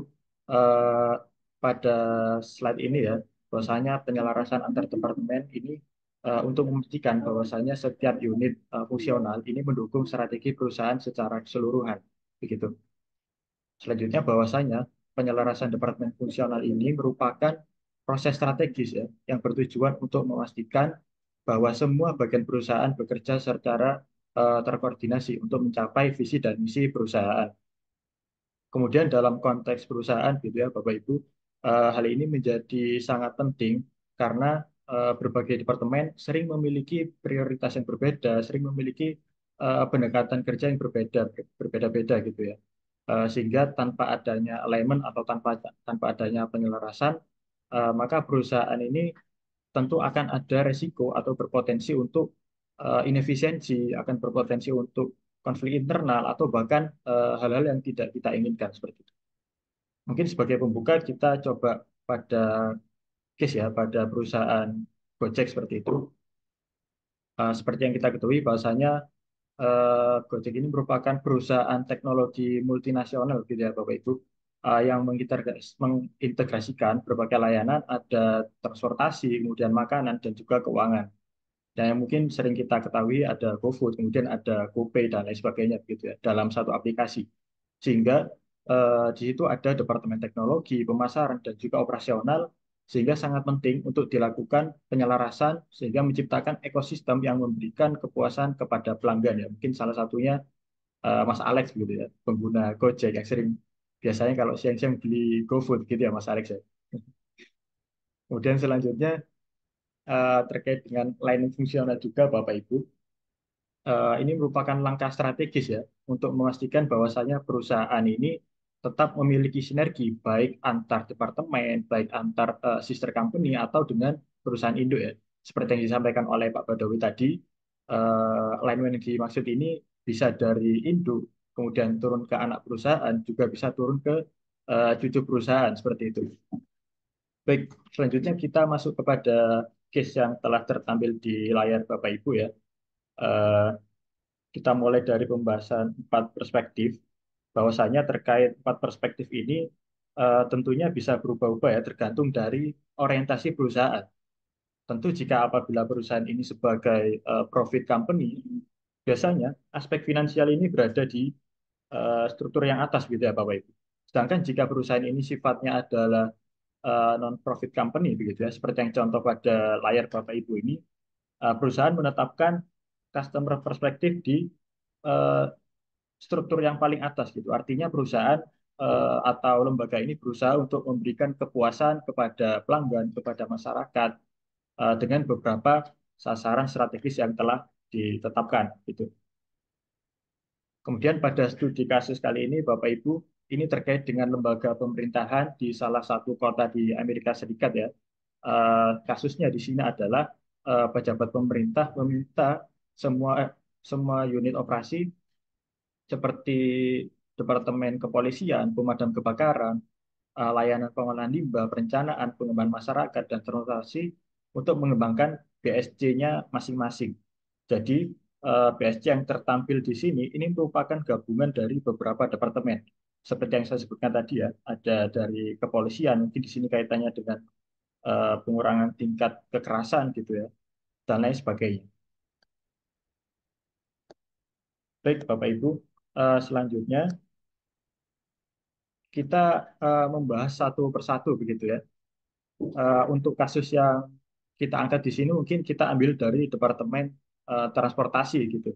eh, pada slide ini ya, bahwasanya penyelarasan antar departemen ini untuk memastikan bahwasanya setiap unit fungsional ini mendukung strategi perusahaan secara keseluruhan, begitu. Selanjutnya bahwasanya penyelarasan departemen fungsional ini merupakan proses strategis ya, yang bertujuan untuk memastikan bahwa semua bagian perusahaan bekerja secara terkoordinasi untuk mencapai visi dan misi perusahaan. Kemudian dalam konteks perusahaan gitu ya Bapak Ibu, hal ini menjadi sangat penting karena berbagai departemen sering memiliki prioritas yang berbeda, sering memiliki pendekatan kerja yang berbeda-beda gitu ya. Sehingga tanpa adanya alignment atau tanpa adanya penyelarasan, maka perusahaan ini tentu akan ada resiko atau berpotensi untuk inefisiensi, akan berpotensi untuk konflik internal atau bahkan hal-hal yang tidak kita inginkan seperti itu. Mungkin sebagai pembuka kita coba pada case ya, pada perusahaan Gojek seperti itu. Seperti yang kita ketahui bahwasanya Gojek ini merupakan perusahaan teknologi multinasional gitu ya Bapak Ibu, yang mengintegrasikan berbagai layanan, ada transportasi, kemudian makanan dan juga keuangan. Dan yang mungkin sering kita ketahui ada GoFood, kemudian ada GoPay dan lain sebagainya gitu ya dalam satu aplikasi. Sehingga di situ ada departemen teknologi, pemasaran dan juga operasional, sehingga sangat penting untuk dilakukan penyelarasan sehingga menciptakan ekosistem yang memberikan kepuasan kepada pelanggan ya. Mungkin salah satunya Mas Alex gitu ya, pengguna Gojek yang sering biasanya kalau siang-siang beli GoFood gitu ya Mas Alex ya. Kemudian selanjutnya terkait dengan layanan fungsional juga Bapak Ibu. Ini merupakan langkah strategis ya untuk memastikan bahwasannya perusahaan ini tetap memiliki sinergi baik antar departemen, baik antar sister company atau dengan perusahaan induk ya. Seperti yang disampaikan oleh Pak Badawi tadi, alignment yang dimaksud ini bisa dari induk, kemudian turun ke anak perusahaan, juga bisa turun ke cucu perusahaan seperti itu. Baik, selanjutnya kita masuk kepada case yang telah tertampil di layar Bapak Ibu ya. Eh, kita mulai dari pembahasan 4 perspektif, bahwasanya terkait 4 perspektif ini tentunya bisa berubah-ubah ya tergantung dari orientasi perusahaan. Tentu jika apabila perusahaan ini sebagai profit company, biasanya aspek finansial ini berada di struktur yang atas gitu ya Bapak Ibu. Sedangkan jika perusahaan ini sifatnya adalah non-profit company begitu ya, seperti yang contoh pada layar Bapak Ibu ini, perusahaan menetapkan customer perspektif di eh, struktur yang paling atas gitu. Artinya perusahaan atau lembaga ini berusaha untuk memberikan kepuasan kepada pelanggan, kepada masyarakat dengan beberapa sasaran strategis yang telah ditetapkan gitu. Kemudian pada studi kasus kali ini Bapak Ibu, ini terkait dengan lembaga pemerintahan di salah satu kota di Amerika Serikat ya. Kasusnya di sini adalah pejabat pemerintah meminta semua semua unit operasi seperti Departemen Kepolisian, Pemadam Kebakaran, layanan pengolahan limbah, perencanaan, pengembangan masyarakat, dan transportasi untuk mengembangkan BSC-nya masing-masing. Jadi, BSC yang tertampil di sini ini merupakan gabungan dari beberapa departemen. Seperti yang saya sebutkan tadi ya, ada dari kepolisian, mungkin di sini kaitannya dengan pengurangan tingkat kekerasan gitu ya, dan lain sebagainya. Baik, Bapak Ibu, selanjutnya kita membahas satu persatu begitu ya. Untuk kasus yang kita angkat di sini mungkin kita ambil dari Departemen Transportasi gitu.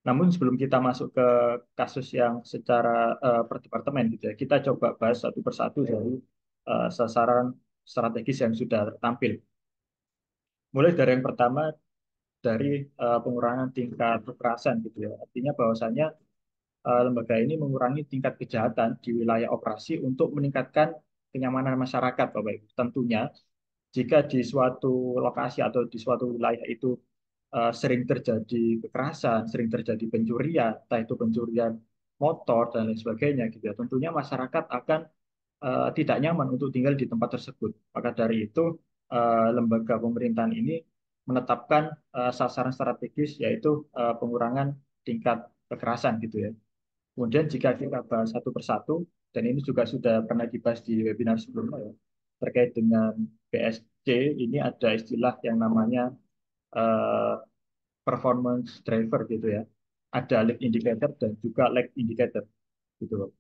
Namun sebelum kita masuk ke kasus yang secara per departemen gitu ya, kita coba bahas satu persatu dari sasaran strategis yang sudah tampil. Mulai dari yang pertama dari pengurangan tingkat kekerasan gitu ya. Artinya bahwasanya lembaga ini mengurangi tingkat kejahatan di wilayah operasi untuk meningkatkan kenyamanan masyarakat, Bapak Ibu. Tentunya jika di suatu lokasi atau di suatu wilayah itu sering terjadi kekerasan, sering terjadi pencurian, entah itu pencurian motor dan lain sebagainya gitu ya. Tentunya masyarakat akan tidak nyaman untuk tinggal di tempat tersebut. Maka dari itu lembaga pemerintahan ini menetapkan sasaran strategis yaitu pengurangan tingkat kekerasan gitu ya. Kemudian jika kita bahas satu persatu, dan ini juga sudah pernah dibahas di webinar sebelumnya ya, terkait dengan PSG, ini ada istilah yang namanya eh, performance driver gitu ya. Ada lead indicator dan juga lag indicator gitu loh.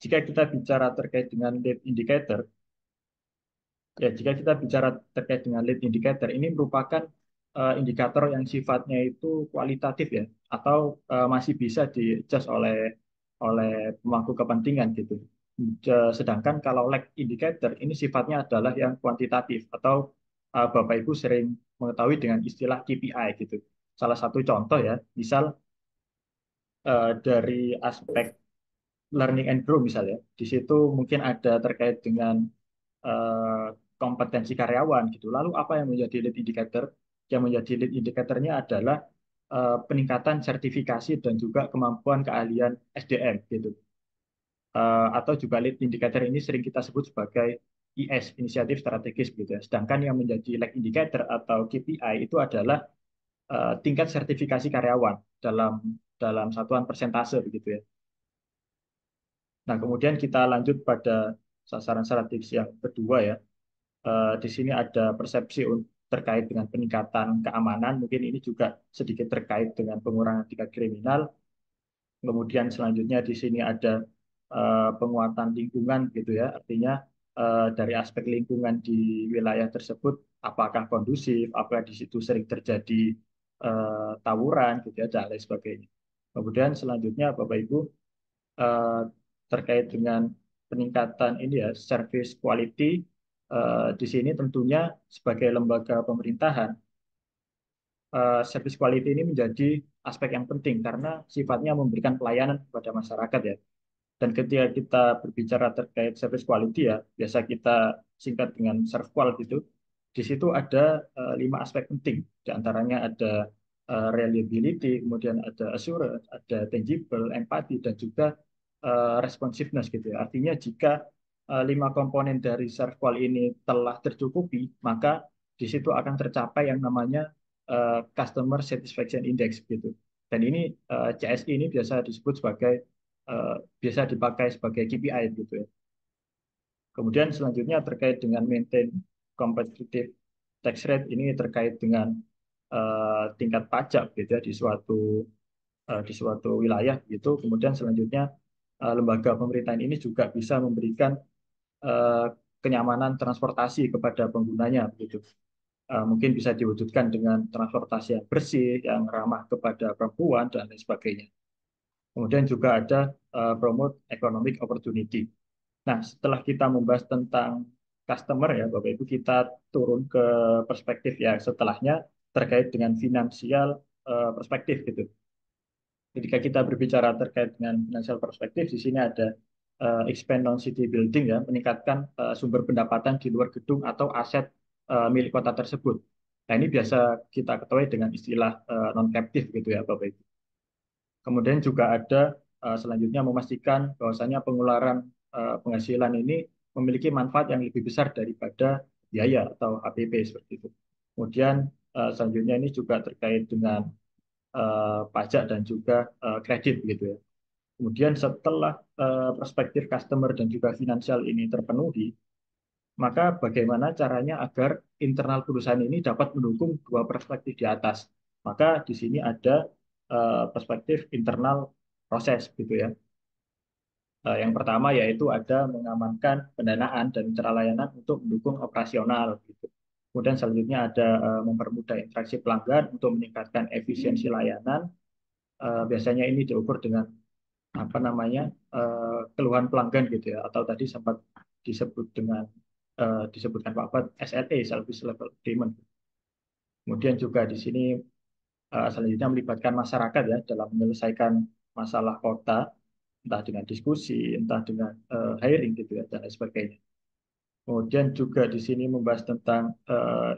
Jika kita bicara terkait dengan lead indicator, ya, jika kita bicara terkait dengan lead indicator, ini merupakan indikator yang sifatnya itu kualitatif ya, atau masih bisa di-adjust oleh pemangku kepentingan gitu. Sedangkan kalau lag indicator ini sifatnya adalah yang kuantitatif atau Bapak Ibu sering mengetahui dengan istilah KPI gitu. Salah satu contoh ya, misal dari aspek learning and grow misalnya, di situ mungkin ada terkait dengan eh, kompetensi karyawan gitu. Lalu apa yang menjadi lead indicator? Yang menjadi lead indicatornya adalah peningkatan sertifikasi dan juga kemampuan keahlian SDM gitu. Atau juga lead indicator ini sering kita sebut sebagai IS, inisiatif strategis gitu ya. Sedangkan yang menjadi lag indicator atau KPI itu adalah tingkat sertifikasi karyawan dalam satuan persentase begitu ya. Nah, kemudian kita lanjut pada sasaran strategis yang kedua ya. Di sini ada persepsi terkait dengan peningkatan keamanan, mungkin ini juga sedikit terkait dengan pengurangan tingkat kriminal. Kemudian selanjutnya di sini ada penguatan lingkungan gitu ya, artinya dari aspek lingkungan di wilayah tersebut apakah kondusif, apakah di situ sering terjadi tawuran gitu ya, dan lain sebagainya. Kemudian selanjutnya Bapak Ibu eh, terkait dengan peningkatan ini ya service quality di sini tentunya sebagai lembaga pemerintahan service quality ini menjadi aspek yang penting karena sifatnya memberikan pelayanan kepada masyarakat ya. Dan ketika kita berbicara terkait service quality ya, biasa kita singkat dengan ServQual gitu. Di situ ada 5 aspek penting. Di antaranya ada reliability, kemudian ada assurance, ada tangible, empathy, dan juga responsiveness gitu ya. Artinya jika 5 komponen dari ServQual ini telah tercukupi, maka di situ akan tercapai yang namanya Customer Satisfaction Index gitu. Dan ini CSI ini biasa disebut sebagai eh, biasa dipakai sebagai KPI gitu ya. Kemudian selanjutnya terkait dengan maintain competitive tax rate ini terkait dengan tingkat pajak gitu ya di suatu wilayah gitu. Kemudian selanjutnya lembaga pemerintahan ini juga bisa memberikan eh, kenyamanan transportasi kepada penggunanya gitu. Mungkin bisa diwujudkan dengan transportasi yang bersih, yang ramah kepada perempuan dan lain sebagainya. Kemudian juga ada promote economic opportunity. Nah, setelah kita membahas tentang customer ya, Bapak Ibu, kita turun ke perspektif ya setelahnya terkait dengan finansial perspektif gitu. Ketika kita berbicara terkait dengan financial perspektif, di sini ada expand non-city building ya, meningkatkan sumber pendapatan di luar gedung atau aset milik kota tersebut. Nah, ini biasa kita ketahui dengan istilah non-captive gitu ya, Bapak Ibu. Kemudian juga ada selanjutnya memastikan bahwasanya pengeluaran penghasilan ini memiliki manfaat yang lebih besar daripada biaya atau HPP seperti itu. Kemudian selanjutnya ini juga terkait dengan pajak dan juga kredit gitu ya. Kemudian setelah perspektif customer dan juga finansial ini terpenuhi, maka bagaimana caranya agar internal perusahaan ini dapat mendukung dua perspektif di atas. Maka di sini ada perspektif internal proses gitu ya. Yang pertama yaitu ada mengamankan pendanaan dan mitra layanan untuk mendukung operasional gitu. Kemudian selanjutnya ada mempermudah interaksi pelanggan untuk meningkatkan efisiensi layanan. Biasanya ini diukur dengan apa namanya keluhan pelanggan gitu ya, atau tadi sempat disebut dengan disebutkan Pak Ahmad SLA, Service Level Agreement. Kemudian juga di sini selanjutnya melibatkan masyarakat ya dalam menyelesaikan masalah kota, entah dengan diskusi, entah dengan hiring gitu ya dan lain sebagainya. Kemudian juga di sini membahas tentang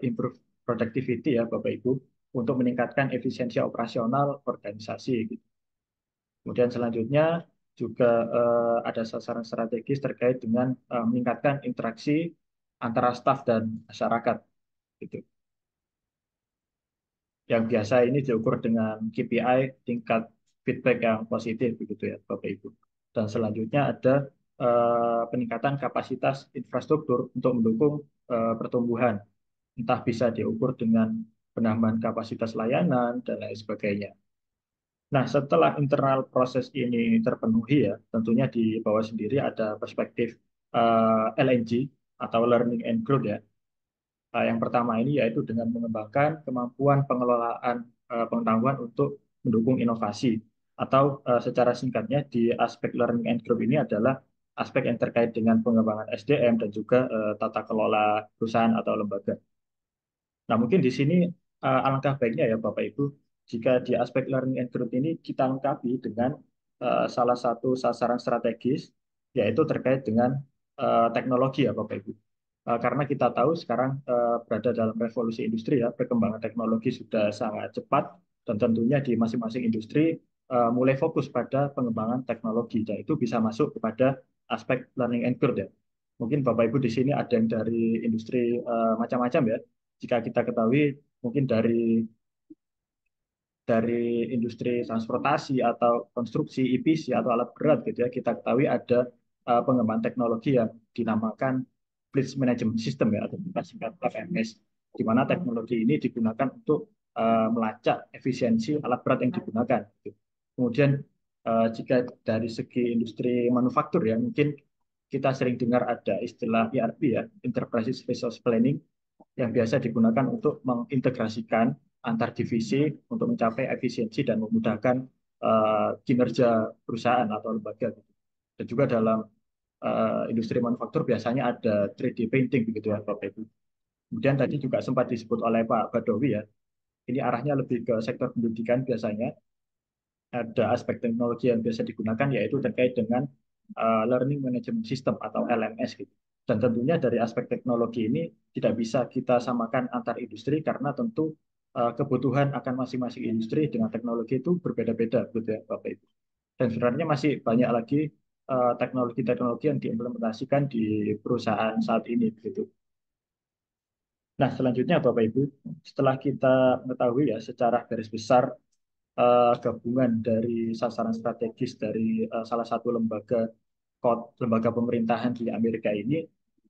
improve productivity ya Bapak Ibu untuk meningkatkan efisiensi operasional organisasi gitu. Kemudian selanjutnya juga ada sasaran strategis terkait dengan meningkatkan interaksi antara staf dan masyarakat gitu. yang biasa ini diukur dengan KPI, tingkat feedback yang positif begitu ya Bapak Ibu. Dan selanjutnya ada peningkatan kapasitas infrastruktur untuk mendukung pertumbuhan, entah bisa diukur dengan penambahan kapasitas layanan dan lain sebagainya. Nah, setelah internal proses ini terpenuhi ya, tentunya di bawah sendiri ada perspektif LNG atau Learning and Growth ya. Yang pertama ini yaitu dengan mengembangkan kemampuan pengelolaan pengetahuan untuk mendukung inovasi, atau secara singkatnya di aspek Learning and Growth ini adalah aspek yang terkait dengan pengembangan SDM dan juga tata kelola perusahaan atau lembaga. Nah, mungkin di sini alangkah baiknya ya Bapak Ibu, jika di aspek learning and growth ini kita lengkapi dengan salah satu sasaran strategis, yaitu terkait dengan teknologi ya Bapak Ibu. Karena kita tahu sekarang berada dalam revolusi industri ya, perkembangan teknologi sudah sangat cepat, dan tentunya di masing-masing industri mulai fokus pada pengembangan teknologi, dan itu bisa masuk kepada aspek learning and growth ya. Mungkin Bapak Ibu di sini ada yang dari industri macam-macam ya. Jika kita ketahui mungkin dari industri transportasi atau konstruksi EPC atau alat berat gitu ya, kita ketahui ada pengembangan teknologi yang dinamakan Fleet Management System ya, atau kita singkat FMS, di mana teknologi ini digunakan untuk melacak efisiensi alat berat yang digunakan gitu. Kemudian jika dari segi industri manufaktur ya, mungkin kita sering dengar ada istilah ERP ya, Enterprise Resource Planning, yang biasa digunakan untuk mengintegrasikan antar divisi untuk mencapai efisiensi dan memudahkan kinerja perusahaan atau lembaga. Dan juga dalam industri manufaktur biasanya ada 3D printing begitu ya Bapak Ibu. Kemudian tadi juga sempat disebut oleh Pak Badowi ya, ini arahnya lebih ke sektor pendidikan biasanya. Ada aspek teknologi yang biasa digunakan yaitu terkait dengan Learning Management System atau LMS gitu. Dan tentunya dari aspek teknologi ini tidak bisa kita samakan antar industri karena tentu kebutuhan akan masing-masing industri dengan teknologi itu berbeda-beda gitu ya Bapak Ibu. Dan sebenarnya masih banyak lagi teknologi-teknologi yang diimplementasikan di perusahaan saat ini gitu. Nah, selanjutnya Bapak Ibu, setelah kita mengetahui ya secara garis besar gabungan dari sasaran strategis dari salah satu lembaga pemerintahan di Amerika ini,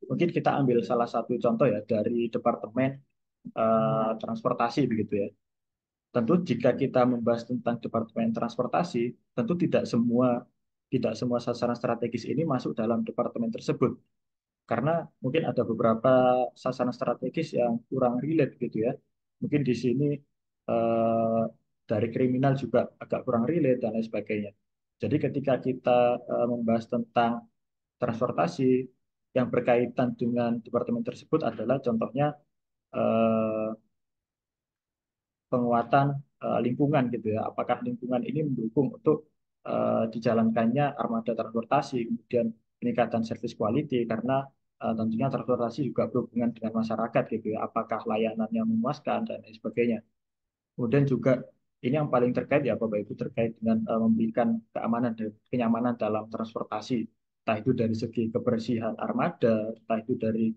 mungkin kita ambil salah satu contoh ya dari Departemen Transportasi begitu ya. Tentu jika kita membahas tentang Departemen Transportasi, tentu tidak semua sasaran strategis ini masuk dalam departemen tersebut. Karena mungkin ada beberapa sasaran strategis yang kurang relate gitu ya. Mungkin di sini eh, dari kriminal juga agak kurang relate dan lain sebagainya. Jadi ketika kita membahas tentang transportasi yang berkaitan dengan departemen tersebut adalah contohnya eh, penguatan lingkungan gitu ya. Apakah lingkungan ini mendukung untuk dijalankannya armada transportasi, kemudian peningkatan service quality karena tentunya transportasi juga berhubungan dengan masyarakat gitu ya. Apakah layanannya memuaskan dan lain sebagainya. Kemudian juga ini yang paling terkait ya Bapak Ibu terkait dengan memberikan keamanan dan kenyamanan dalam transportasi. Entah itu dari segi kebersihan armada, entah itu dari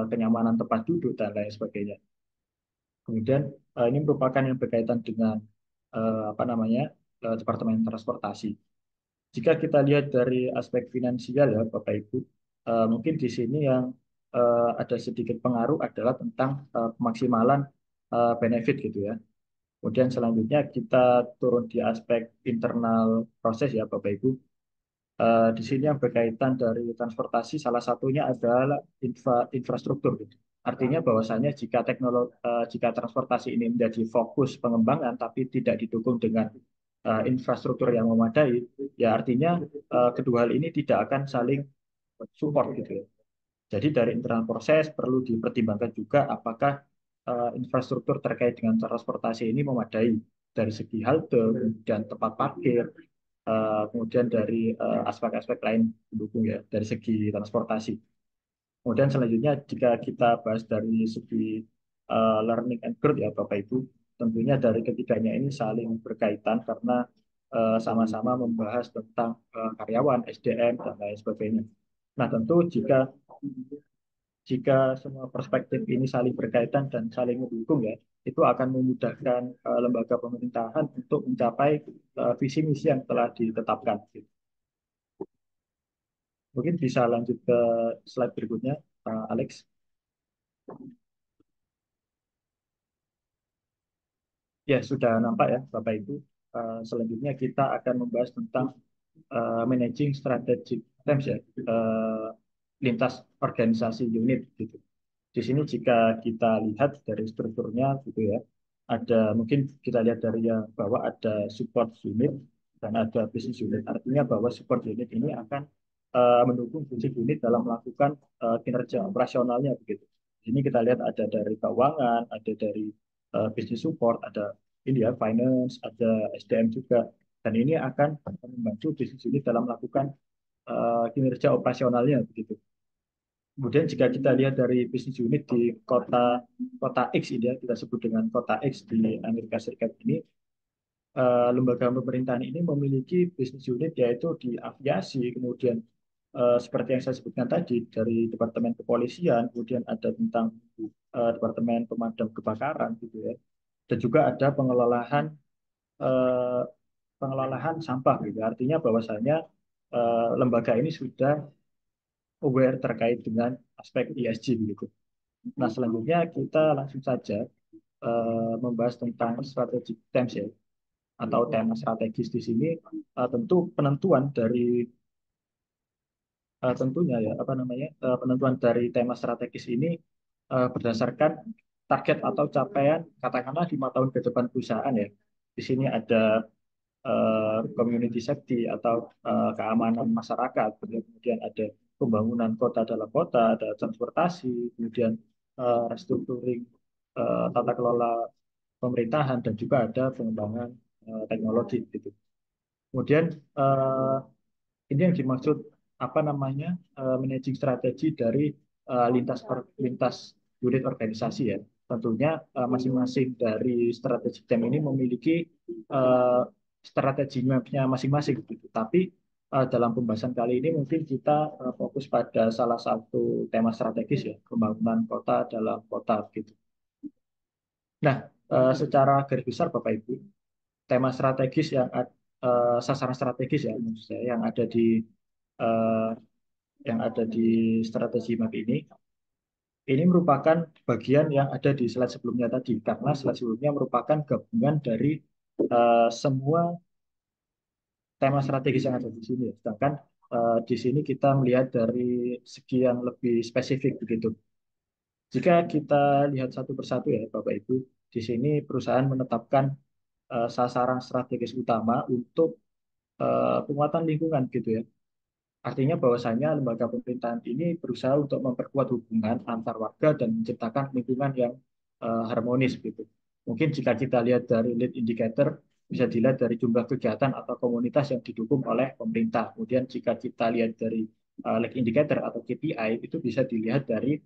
kenyamanan tempat duduk dan lain sebagainya. Kemudian ini merupakan yang berkaitan dengan apa namanya Departemen Transportasi. Jika kita lihat dari aspek finansial ya Bapak Ibu, mungkin di sini yang ada sedikit pengaruh adalah tentang pemaksimalan benefit gitu ya. Kemudian selanjutnya kita turun di aspek internal proses ya Bapak Ibu. Di sini yang berkaitan dari transportasi salah satunya adalah infrastruktur gitu. Artinya bahwasanya jika transportasi ini menjadi fokus pengembangan tapi tidak didukung dengan infrastruktur yang memadai, ya artinya kedua hal ini tidak akan saling support gitu ya. Jadi dari internal proses perlu dipertimbangkan juga apakah infrastruktur terkait dengan transportasi ini memadai dari segi halte, kemudian tempat parkir, kemudian dari aspek-aspek lain pendukung ya dari segi transportasi. Kemudian selanjutnya jika kita bahas dari segi learning and growth ya Bapak Ibu, tentunya dari ketiganya ini saling berkaitan karena sama-sama membahas tentang karyawan, SDM dan lain sebagainya. Nah, tentu jika semua perspektif ini saling berkaitan dan saling mendukung ya, itu akan memudahkan lembaga pemerintahan untuk mencapai visi misi yang telah ditetapkan. Mungkin bisa lanjut ke slide berikutnya, Pak Alex. Ya, sudah nampak ya, Bapak Ibu. Selanjutnya kita akan membahas tentang managing strategic teams ya, lintas organisasi unit gitu. Di sini jika kita lihat dari strukturnya gitu ya, ada mungkin kita lihat dari yang bawah ada support unit dan ada business unit. Artinya bahwa support unit ini akan mendukung business unit dalam melakukan kinerja operasionalnya begitu. Di sini kita lihat ada dari keuangan, ada dari business support, ada ini ya finance, ada SDM juga. Dan ini akan membantu business unit dalam melakukan kinerja operasionalnya begitu. Kemudian jika kita lihat dari bisnis unit di kota kota X ini ya, kita sebut dengan kota X di Amerika Serikat ini, lembaga pemerintahan ini memiliki bisnis unit yaitu di aviasi, kemudian seperti yang saya sebutkan tadi dari Departemen Kepolisian, kemudian ada tentang Departemen Pemadam Kebakaran gitu ya, dan juga ada eh, pengelolaan sampah gitu. Artinya bahwasanya lembaga ini sudah aware terkait dengan aspek ESG begitu. Nah, selanjutnya kita langsung saja membahas tentang strategic themes ya, atau tema strategis di sini. Tentu penentuan dari tentunya ya apa namanya penentuan dari tema strategis ini berdasarkan target atau capaian katakanlah 5 tahun ke depan perusahaan ya. Di sini ada community safety atau keamanan masyarakat, kemudian ada pembangunan kota dalam kota, ada transportasi, kemudian restructuring tata kelola pemerintahan dan juga ada pengembangan teknologi gitu. Kemudian eh, ini yang dimaksud apa namanya managing strategi dari lintas unit organisasi ya. Tentunya masing-masing dari strategi tim ini memiliki eh, strateginya masing-masing gitu. Tapi dalam pembahasan kali ini mungkin kita fokus pada salah satu tema strategis ya, pembangunan kota dalam kota gitu. Nah, secara garis besar Bapak Ibu, tema strategis sasaran strategis ya maksud saya eh, yang ada di strategi map ini merupakan bagian yang ada di slide sebelumnya tadi karena slide sebelumnya merupakan gabungan dari semua tema strategis yang ada di sini. Sedangkan di sini kita melihat dari segi yang lebih spesifik begitu. Jika kita lihat satu persatu ya Bapak Ibu, di sini perusahaan menetapkan sasaran strategis utama untuk penguatan lingkungan gitu ya. Artinya bahwasanya lembaga pemerintahan ini berusaha untuk memperkuat hubungan antar warga dan menciptakan lingkungan yang harmonis gitu. Mungkin jika kita lihat dari lead indicator bisa dilihat dari jumlah kegiatan atau komunitas yang didukung oleh pemerintah. Kemudian jika kita lihat dari lead indicator atau KPI itu bisa dilihat dari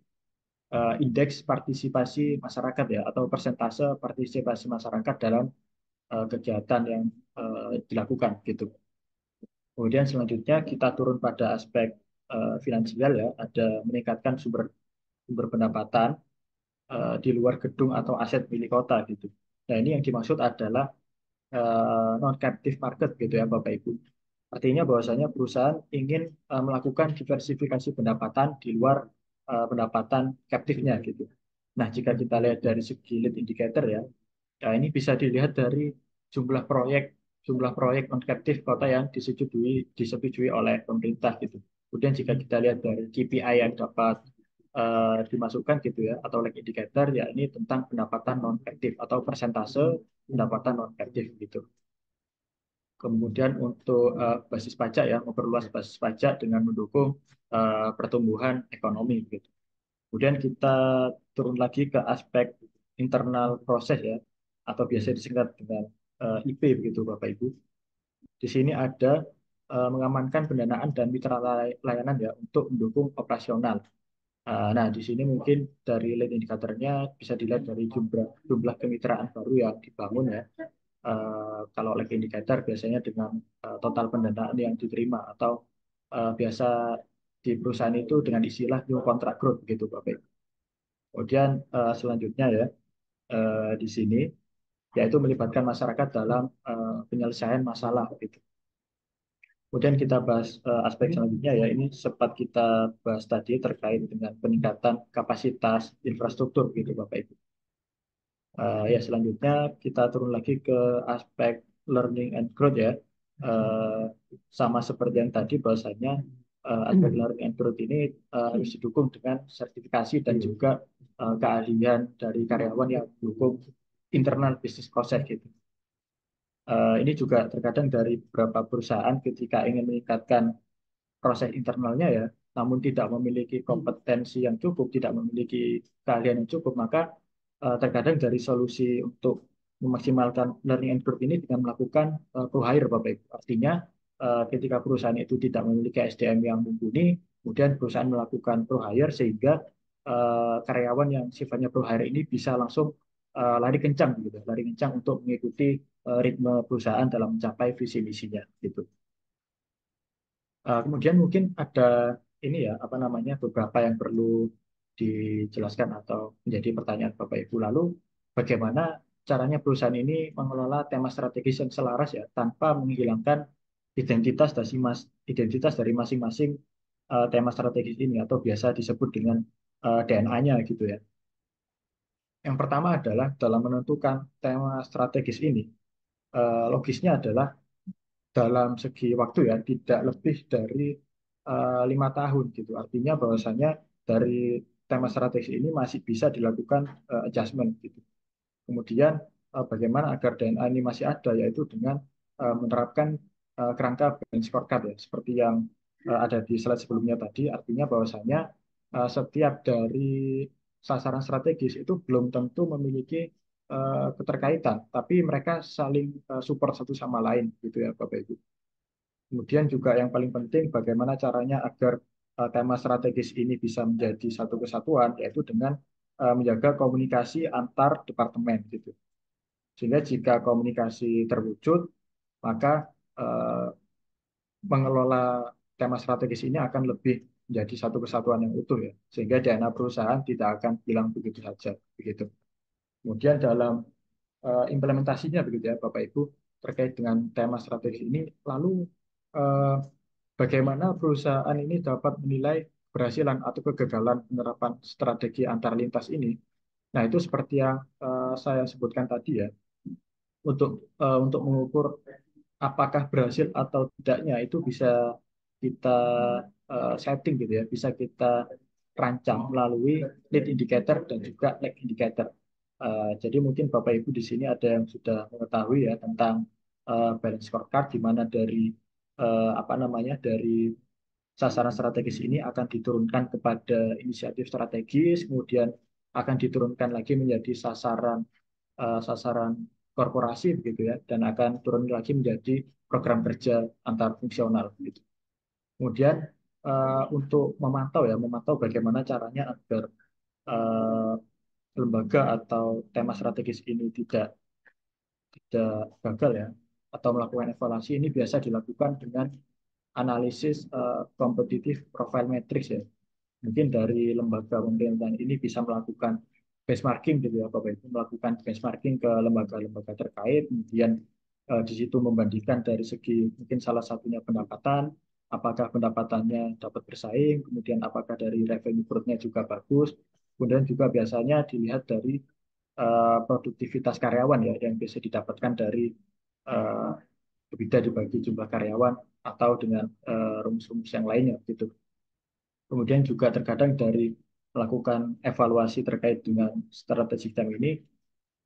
indeks partisipasi masyarakat ya atau persentase partisipasi masyarakat dalam kegiatan yang dilakukan gitu. Kemudian selanjutnya kita turun pada aspek finansial ya, ada meningkatkan sumber sumber pendapatan di luar gedung atau aset milik kota gitu. Nah ini yang dimaksud adalah non captive market gitu ya Bapak Ibu. Artinya bahwasanya perusahaan ingin melakukan diversifikasi pendapatan di luar pendapatan captive-nya gitu. Nah jika kita lihat dari segi lead indicator ya, ya ini bisa dilihat dari jumlah proyek jumlah proyek non captive kota yang disetujui oleh pemerintah gitu. Kemudian jika kita lihat dari KPI yang dapat dimasukkan gitu ya atau lag indicator ya ini tentang pendapatan non captive atau persentase pendapatan non captive gitu. Kemudian untuk basis pajak ya memperluas basis pajak dengan mendukung pertumbuhan ekonomi gitu. Kemudian kita turun lagi ke aspek internal proses ya, atau biasa disingkat dengan IP begitu Bapak Ibu. Di sini ada mengamankan pendanaan dan mitra layanan ya untuk mendukung operasional. Nah, di sini mungkin dari lead indikatornya bisa dilihat dari jumlah kemitraan baru yang dibangun ya. Kalau lead indicator biasanya dengan total pendanaan yang diterima atau biasa di perusahaan itu dengan istilah new contract growth begitu Bapak Ibu. Kemudian selanjutnya ya, di sini, yaitu melibatkan masyarakat dalam penyelesaian masalah gitu. Kemudian kita bahas aspek selanjutnya ya, ini sempat kita bahas tadi terkait dengan peningkatan kapasitas infrastruktur gitu Bapak Ibu. Ya selanjutnya kita turun lagi ke aspek learning and growth ya. Eh, Sama seperti yang tadi bahwasanya aspek learning and growth ini harus didukung dengan sertifikasi dan juga keahlian dari karyawan yang mendukung internal business process gitu. Ini juga terkadang dari beberapa perusahaan ketika ingin meningkatkan proses internalnya ya, namun tidak memiliki kompetensi yang cukup, tidak memiliki keahlian yang cukup, maka terkadang dari solusi untuk memaksimalkan learning and growth ini dengan melakukan pro hire, Bapak Ibu. Artinya ketika perusahaan itu tidak memiliki SDM yang mumpuni, kemudian perusahaan melakukan pro hire sehingga karyawan yang sifatnya pro hire ini bisa langsung lari kencang gitu, lari kencang untuk mengikuti ritme perusahaan dalam mencapai visi misinya gitu. Kemudian mungkin ada ini ya, apa namanya, beberapa yang perlu dijelaskan atau menjadi pertanyaan Bapak Ibu. Lalu bagaimana caranya perusahaan ini mengelola tema strategis yang selaras ya, tanpa menghilangkan identitas dari masing-masing tema strategis ini atau biasa disebut dengan DNA-nya gitu ya. Yang pertama adalah dalam menentukan tema strategis ini, logisnya adalah dalam segi waktu ya tidak lebih dari 5 tahun gitu. Artinya bahwasanya dari tema strategi ini masih bisa dilakukan adjustment gitu. Kemudian bagaimana agar DNA ini masih ada, yaitu dengan menerapkan kerangka balance scorecard ya, seperti yang ada di slide sebelumnya tadi. Artinya bahwasanya setiap dari sasaran strategis itu belum tentu memiliki keterkaitan, tapi mereka saling support satu sama lain gitu ya Bapak Ibu. Kemudian juga yang paling penting bagaimana caranya agar tema strategis ini bisa menjadi satu kesatuan, yaitu dengan menjaga komunikasi antar departemen gitu. Sehingga jika komunikasi terwujud, maka eh, mengelola tema strategis ini akan lebih menjadi satu kesatuan yang utuh ya. Sehingga dana perusahaan tidak akan hilang begitu saja begitu. Kemudian dalam implementasinya begitu ya Bapak Ibu terkait dengan tema strategis ini, lalu eh, bagaimana perusahaan ini dapat menilai keberhasilan atau kegagalan penerapan strategi antar lintas ini. Nah, itu seperti yang saya sebutkan tadi ya, untuk mengukur apakah berhasil atau tidaknya itu bisa kita setting gitu ya, bisa kita rancang melalui lead indicator dan juga lag indicator. Jadi mungkin Bapak Ibu di sini ada yang sudah mengetahui ya tentang balance scorecard, di mana dari apa namanya, dari sasaran strategis ini akan diturunkan kepada inisiatif strategis, kemudian akan diturunkan lagi menjadi sasaran korporasi begitu ya, dan akan turun lagi menjadi program kerja antar fungsional gitu. Kemudian untuk memantau bagaimana caranya agar eh, lembaga atau tema strategis ini tidak gagal ya, atau melakukan evaluasi, ini biasa dilakukan dengan analisis kompetitif profile matrix ya. Mungkin dari lembaga pemerintahan ini bisa melakukan benchmarking gitu ya Bapak Ibu, melakukan benchmarking ke lembaga-lembaga terkait, kemudian di situ membandingkan dari segi mungkin salah satunya pendapatan, apakah pendapatannya dapat bersaing, kemudian apakah dari revenue growth-nya juga bagus, kemudian juga biasanya dilihat dari produktivitas karyawan ya, yang bisa didapatkan dari uh, EBITDA dibagi jumlah karyawan atau dengan rumus-rumus yang lainnya gitu. Kemudian juga terkadang dari melakukan evaluasi terkait dengan strategi time ini,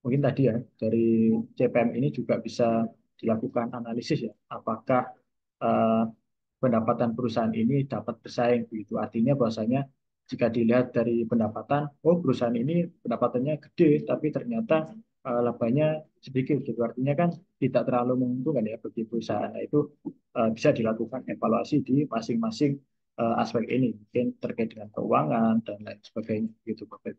mungkin tadi ya dari CPM ini juga bisa dilakukan analisis ya, apakah eh, pendapatan perusahaan ini dapat bersaing begitu. Artinya bahwasanya jika dilihat dari pendapatan, oh perusahaan ini pendapatannya gede, tapi ternyata labanya sedikit gitu. Artinya kan tidak terlalu menguntungkan ya bagi perusahaan. Nah, itu bisa dilakukan evaluasi di masing-masing aspek ini, mungkin terkait dengan keuangan dan lain sebagainya gitu, Bapak.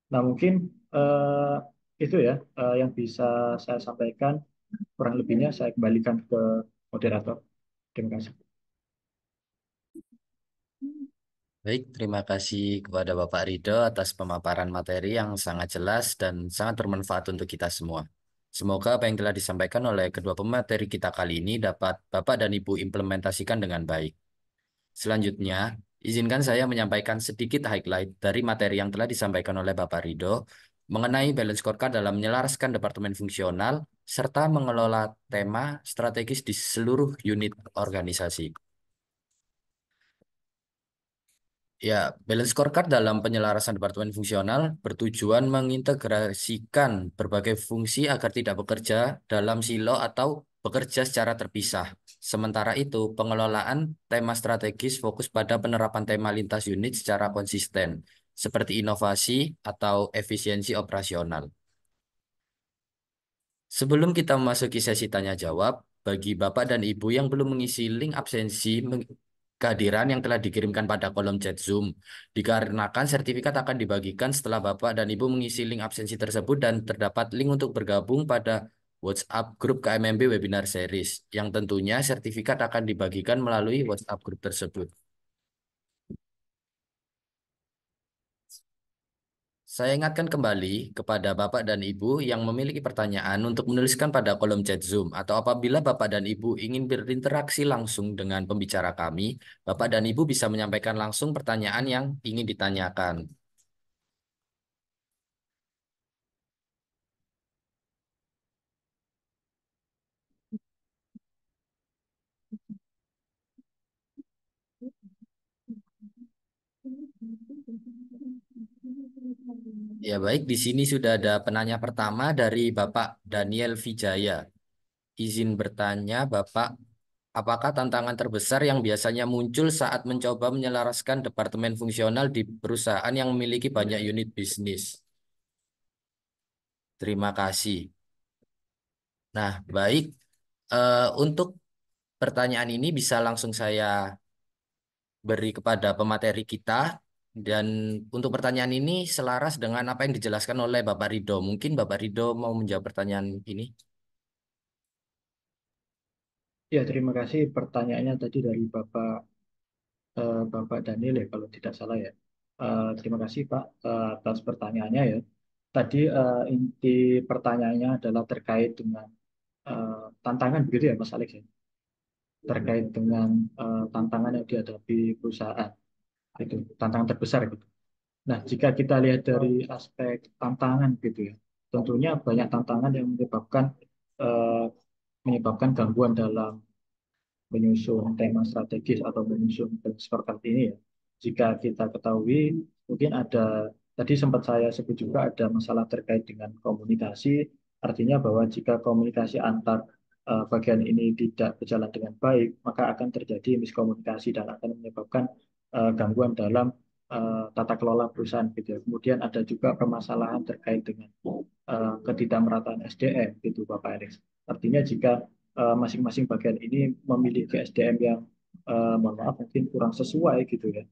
Nah, mungkin eh, itu ya yang bisa saya sampaikan. Kurang lebihnya saya kembalikan ke moderator. Terima kasih. Baik, terima kasih kepada Bapak Rido atas pemaparan materi yang sangat jelas dan sangat bermanfaat untuk kita semua. Semoga apa yang telah disampaikan oleh kedua pemateri kita kali ini dapat Bapak dan Ibu implementasikan dengan baik. Selanjutnya, izinkan saya menyampaikan sedikit highlight dari materi yang telah disampaikan oleh Bapak Rido mengenai balance scorecard dalam menyelaraskan departemen fungsional serta mengelola tema strategis di seluruh unit organisasi. Ya, balance scorecard dalam penyelarasan departemen fungsional bertujuan mengintegrasikan berbagai fungsi agar tidak bekerja dalam silo atau bekerja secara terpisah. Sementara itu, pengelolaan tema strategis fokus pada penerapan tema lintas unit secara konsisten, seperti inovasi atau efisiensi operasional. Sebelum kita memasuki sesi tanya jawab, bagi Bapak dan Ibu yang belum mengisi link absensi kehadiran yang telah dikirimkan pada kolom chat Zoom, dikarenakan sertifikat akan dibagikan setelah Bapak dan Ibu mengisi link absensi tersebut dan terdapat link untuk bergabung pada WhatsApp grup KMMB Webinar Series, yang tentunya sertifikat akan dibagikan melalui WhatsApp grup tersebut. Saya ingatkan kembali kepada Bapak dan Ibu yang memiliki pertanyaan untuk menuliskan pada kolom chat Zoom atau apabila Bapak dan Ibu ingin berinteraksi langsung dengan pembicara kami, Bapak dan Ibu bisa menyampaikan langsung pertanyaan yang ingin ditanyakan. Ya baik, di sini sudah ada penanya pertama dari Bapak Daniel Wijaya. Izin bertanya, Bapak, apakah tantangan terbesar yang biasanya muncul saat mencoba menyelaraskan departemen fungsional di perusahaan yang memiliki banyak unit bisnis? Terima kasih. Nah, baik. Untuk pertanyaan ini bisa langsung saya beri kepada pemateri kita. Dan untuk pertanyaan ini selaras dengan apa yang dijelaskan oleh Bapak Rido. Mungkin Bapak Rido mau menjawab pertanyaan ini. Ya, terima kasih pertanyaannya tadi dari Bapak Daniel ya, kalau tidak salah ya. Terima kasih Pak atas pertanyaannya ya. Tadi inti pertanyaannya adalah terkait dengan tantangan begitu ya Mas Alex ya, terkait dengan tantangan yang dihadapi perusahaan itu, tantangan terbesar gitu. Nah, jika kita lihat dari aspek tantangan gitu ya, tentunya banyak tantangan yang eh, menyebabkan gangguan dalam menyusun tema strategis atau menyusun scorecard ini ya. Jika kita ketahui, mungkin ada, tadi sempat saya sebut juga ada masalah terkait dengan komunikasi, artinya bahwa jika komunikasi antar bagian ini tidak berjalan dengan baik, maka akan terjadi miskomunikasi dan akan menyebabkan gangguan dalam tata kelola perusahaan gitu ya. Kemudian ada juga permasalahan terkait dengan ketidakmerataan SDM gitu Bapak Alex. Artinya jika masing-masing bagian ini memiliki SDM yang mohon maaf mungkin kurang sesuai gitu ya,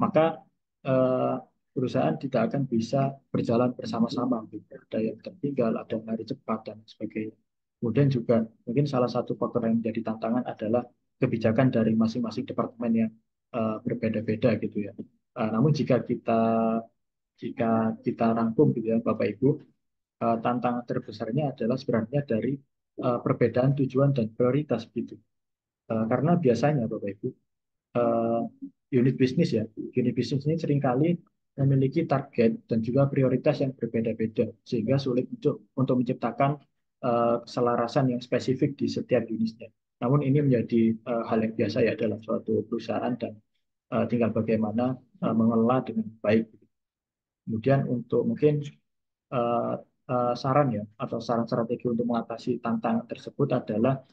maka eh, perusahaan tidak akan bisa berjalan bersama-sama gitu. Ada yang tertinggal, ada yang lari cepat dan sebagainya. Kemudian juga mungkin salah satu faktor yang menjadi tantangan adalah kebijakan dari masing-masing departemen yang berbeda-beda gitu ya. Namun jika kita rangkum gitu ya Bapak Ibu, tantangan terbesarnya adalah sebenarnya dari perbedaan tujuan dan prioritas gitu. Karena biasanya Bapak Ibu, eh, unit bisnis ya, unit bisnis ini seringkali memiliki target dan juga prioritas yang berbeda-beda, sehingga sulit untuk menciptakan keselarasan yang spesifik di setiap unitnya. Namun ini menjadi hal yang biasa ya dalam suatu perusahaan dan tinggal bagaimana mengelola dengan baik. Kemudian untuk mungkin eh, saran ya atau saran strategi untuk mengatasi tantangan tersebut adalah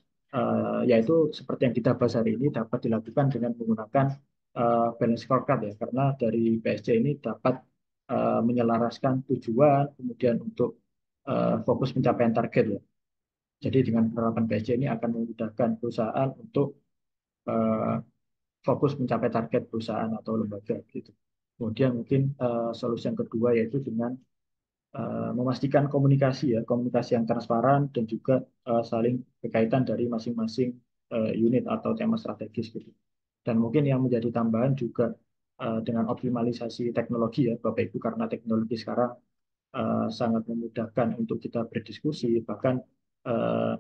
yaitu seperti yang kita bahas hari ini dapat dilakukan dengan menggunakan balance scorecard ya, karena dari BSC ini dapat menyelaraskan tujuan kemudian untuk fokus pencapaian target ya. Jadi dengan penerapan BSC ini akan memudahkan perusahaan untuk eh, fokus mencapai target perusahaan atau lembaga gitu. Kemudian mungkin solusi yang kedua yaitu dengan memastikan komunikasi ya, komunikasi yang transparan dan juga saling berkaitan dari masing-masing unit atau tema strategis gitu. Dan mungkin yang menjadi tambahan juga dengan optimalisasi teknologi ya Bapak Ibu, karena teknologi sekarang sangat memudahkan untuk kita berdiskusi, bahkan eh,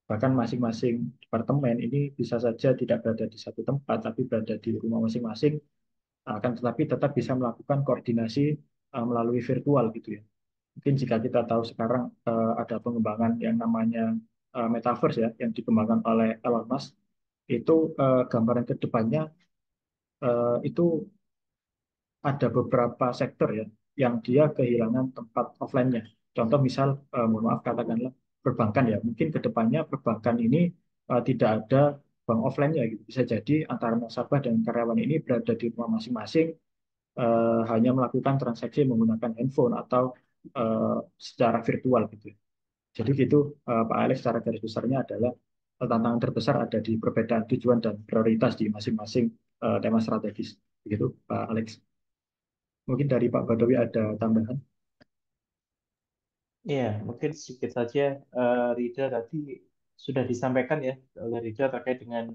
bahkan masing-masing departemen ini bisa saja tidak berada di satu tempat tapi berada di rumah masing-masing, akan tetapi tetap bisa melakukan koordinasi melalui virtual gitu ya. Mungkin jika kita tahu sekarang ada pengembangan yang namanya metaverse ya, yang dikembangkan oleh Elon Musk, itu gambaran ke depannya itu ada beberapa sektor ya yang dia kehilangan tempat offline-nya. Contoh misal, mohon maaf katakanlah perbankan ya, mungkin ke depannya perbankan ini tidak ada bank offline-nya gitu. Bisa jadi antara nasabah dan karyawan ini berada di rumah masing-masing, hanya melakukan transaksi menggunakan handphone atau secara virtual gitu ya. Jadi gitu, Pak Alex, secara garis besarnya adalah tantangan terbesar ada di perbedaan tujuan dan prioritas di masing-masing tema strategis. Begitu, Pak Alex. Mungkin dari Pak Badawi ada tambahan. Iya, mungkin sedikit saja Rida tadi sudah disampaikan ya oleh Rida terkait dengan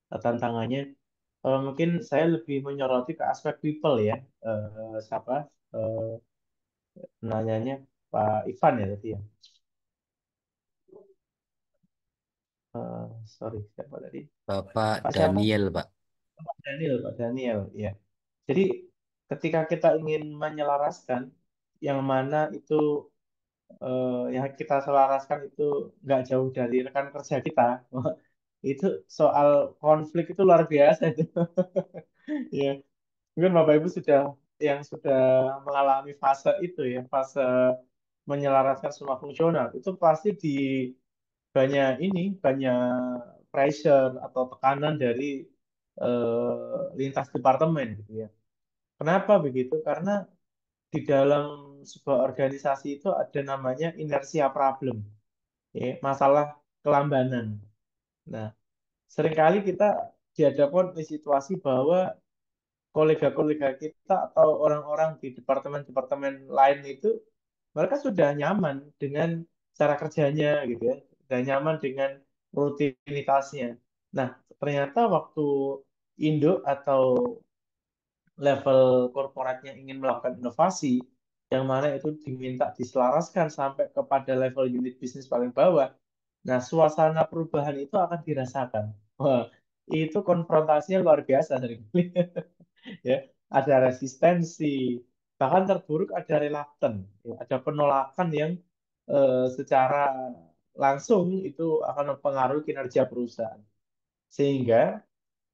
tantangannya. Mungkin saya lebih menyoroti ke aspek people ya. Siapa eh, nanyanya Pak Ivan ya tadi ya. Sorry, siapa tadi? Bapak Pak siapa? Daniel, Pak. Pak Daniel, Pak Daniel. Ya. Jadi ketika kita ingin menyelaraskan yang mana itu yang kita selaraskan itu nggak jauh dari rekan kerja kita, itu soal konflik itu luar biasa itu. Ya, mungkin Bapak Ibu sudah yang sudah mengalami fase itu ya, fase menyelaraskan semua fungsional itu pasti di banyak pressure atau tekanan dari lintas departemen gitu ya. Kenapa begitu? Karena di dalam sebuah organisasi itu ada namanya inersia problem, ya, masalah kelambanan. Nah, seringkali kita dihadapkan di situasi bahwa kolega-kolega kita atau orang-orang di departemen-departemen lain itu mereka sudah nyaman dengan cara kerjanya gitu ya, sudah nyaman dengan rutinitasnya. Nah, ternyata waktu induk atau level korporatnya ingin melakukan inovasi, yang mana itu diminta diselaraskan sampai kepada level unit bisnis paling bawah. Nah, suasana perubahan itu akan dirasakan. Wah, itu konfrontasinya luar biasa seringkali. Ya, ada resistensi, bahkan terburuk ada reluctant, ya, ada penolakan yang secara langsung itu akan mempengaruhi kinerja perusahaan. Sehingga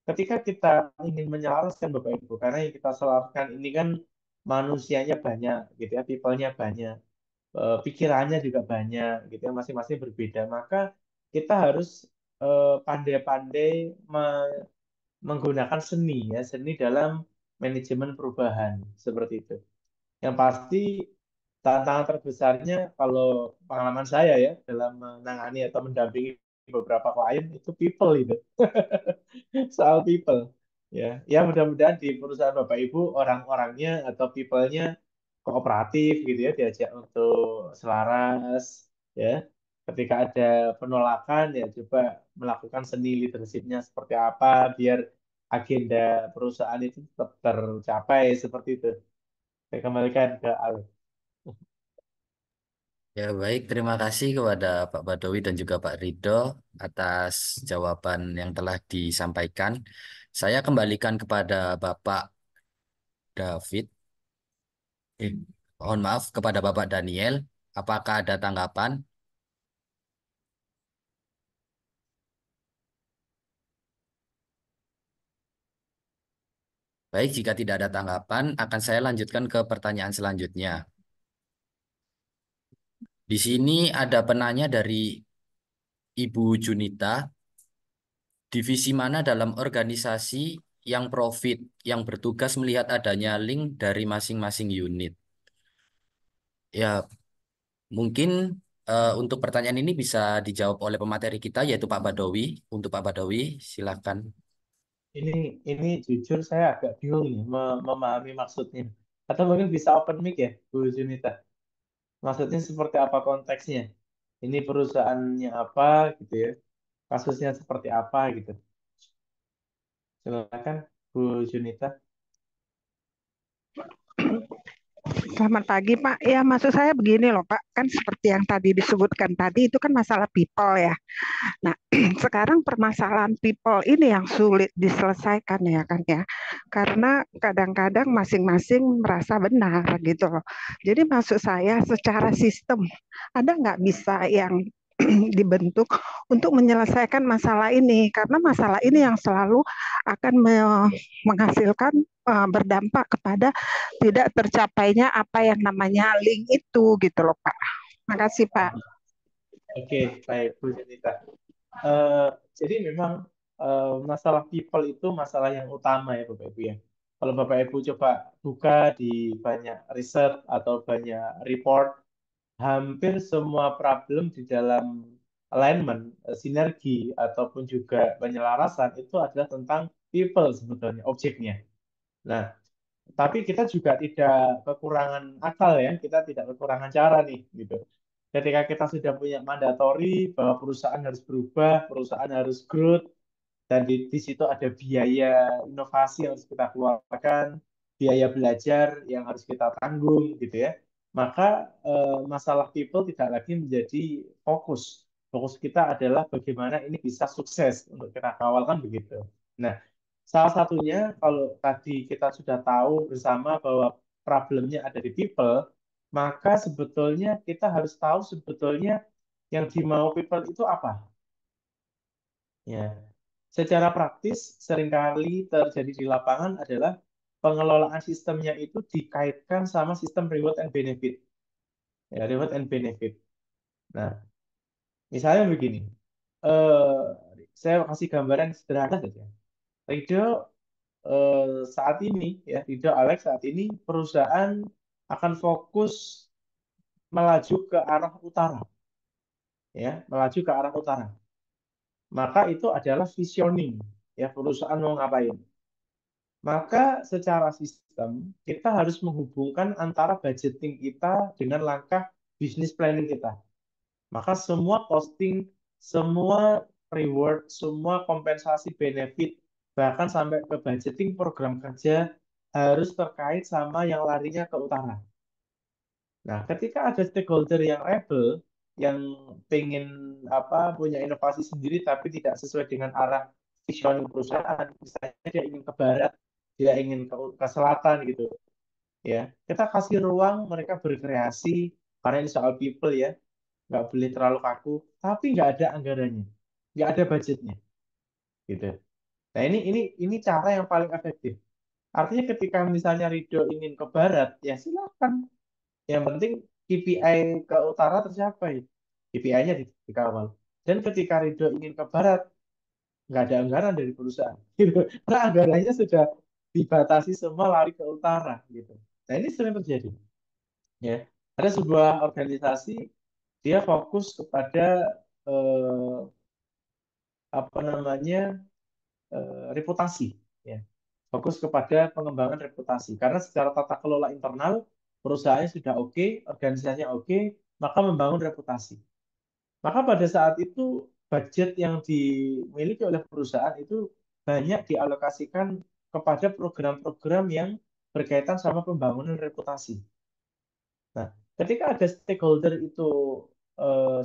ketika kita ingin menyelaraskan Bapak Ibu, karena yang kita selaraskan ini kan manusianya banyak, gitu ya, people-nya banyak, pikirannya juga banyak, gitu ya, masing-masing berbeda. Maka kita harus pandai-pandai menggunakan seni ya, seni dalam manajemen perubahan seperti itu. Yang pasti tantangan terbesarnya kalau pengalaman saya ya dalam menangani atau mendampingi beberapa klien itu people itu. Soal people ya, ya mudah-mudahan di perusahaan Bapak Ibu orang-orangnya atau people-nya kooperatif gitu ya, diajak untuk selaras ya, ketika ada penolakan ya coba melakukan seni leadership-nya seperti apa biar agenda perusahaan itu tetap tercapai seperti itu. Saya kembalikan ke Alex. Ya baik, terima kasih kepada Pak Badawi dan juga Pak Rido atas jawaban yang telah disampaikan. Saya kembalikan kepada Bapak David, eh, mohon maaf kepada Bapak Daniel. Apakah ada tanggapan? Baik, jika tidak ada tanggapan, akan saya lanjutkan ke pertanyaan selanjutnya. Di sini ada penanya dari Ibu Junita. Divisi mana dalam organisasi yang profit, yang bertugas melihat adanya link dari masing-masing unit? Ya, mungkin untuk pertanyaan ini bisa dijawab oleh pemateri kita, yaitu Pak Badawi. Untuk Pak Badawi, silakan. Ini ini jujur saya agak bingung nih memahami maksudnya. Atau mungkin bisa open mic ya, Bu Junita. Maksudnya seperti apa konteksnya? Ini perusahaannya apa gitu ya? Kasusnya seperti apa gitu? Silakan Bu Junita. Selamat pagi, Pak. Ya, maksud saya begini loh, Pak. Kan seperti yang tadi disebutkan tadi, itu kan masalah people ya. Nah, sekarang permasalahan people ini yang sulit diselesaikan ya kan ya. Karena kadang-kadang masing-masing merasa benar gitu loh. Jadi maksud saya secara sistem, ada nggak bisa yang dibentuk untuk menyelesaikan masalah ini? Karena masalah ini yang selalu akan menghasilkan berdampak kepada tidak tercapainya apa yang namanya link itu gitu loh Pak. Makasih Pak. Oke, baik Bu Janita. Eh, jadi memang masalah people itu masalah yang utama ya Bapak Ibu ya. Kalau Bapak Ibu coba buka di banyak riset atau banyak report, hampir semua problem di dalam alignment, sinergi, ataupun juga penyelarasan itu adalah tentang people sebetulnya, objeknya. Nah, tapi kita juga tidak kekurangan akal ya, kita tidak kekurangan cara nih, gitu. Ketika kita sudah punya mandatori bahwa perusahaan harus berubah, perusahaan harus growth, dan di situ ada biaya inovasi yang harus kita keluarkan, biaya belajar yang harus kita tanggung, gitu ya. Maka masalah people tidak lagi menjadi fokus. Fokus kita adalah bagaimana ini bisa sukses untuk kita kawal kan begitu. Nah, salah satunya kalau tadi kita sudah tahu bersama bahwa problemnya ada di people, maka sebetulnya kita harus tahu sebetulnya yang dimau people itu apa. Ya, secara praktis seringkali terjadi di lapangan adalah pengelolaan sistemnya itu dikaitkan sama sistem reward and benefit. Ya, reward and benefit. Nah, misalnya begini, eh, saya kasih gambaran sederhana saja. Rido saat ini, ya, Rido Alex saat ini perusahaan akan fokus melaju ke arah utara, ya, melaju ke arah utara. Maka itu adalah visioning, ya, perusahaan mau ngapain. Maka secara sistem kita harus menghubungkan antara budgeting kita dengan langkah business planning kita. Maka semua costing, semua reward, semua kompensasi benefit, bahkan sampai ke budgeting program kerja harus terkait sama yang larinya ke utara. Nah, ketika ada stakeholder yang rebel, yang pengen punya inovasi sendiri tapi tidak sesuai dengan arah visioning perusahaan, misalnya dia ingin ke barat, dia ingin ke selatan gitu, ya kita kasih ruang mereka berkreasi karena ini soal people ya, nggak boleh terlalu kaku, tapi nggak ada anggarannya, nggak ada budgetnya, gitu. Nah ini cara yang paling efektif. Artinya ketika misalnya Rido ingin ke barat, ya silakan. Yang penting KPI ke utara tercapai. KPI-nya dikawal. Dan ketika Ridho ingin ke barat, nggak ada anggaran dari perusahaan. Gitu. Karena anggarannya sudah dibatasi semua lari ke utara. Gitu. Nah ini sering terjadi. Ya. Ada sebuah organisasi, dia fokus kepada eh, reputasi. Ya. Fokus kepada pengembangan reputasi. Karena secara tata kelola internal, perusahaannya sudah oke, organisasinya oke, maka membangun reputasi. Maka pada saat itu budget yang dimiliki oleh perusahaan itu banyak dialokasikan kepada program-program yang berkaitan sama pembangunan reputasi. Nah, ketika ada stakeholder itu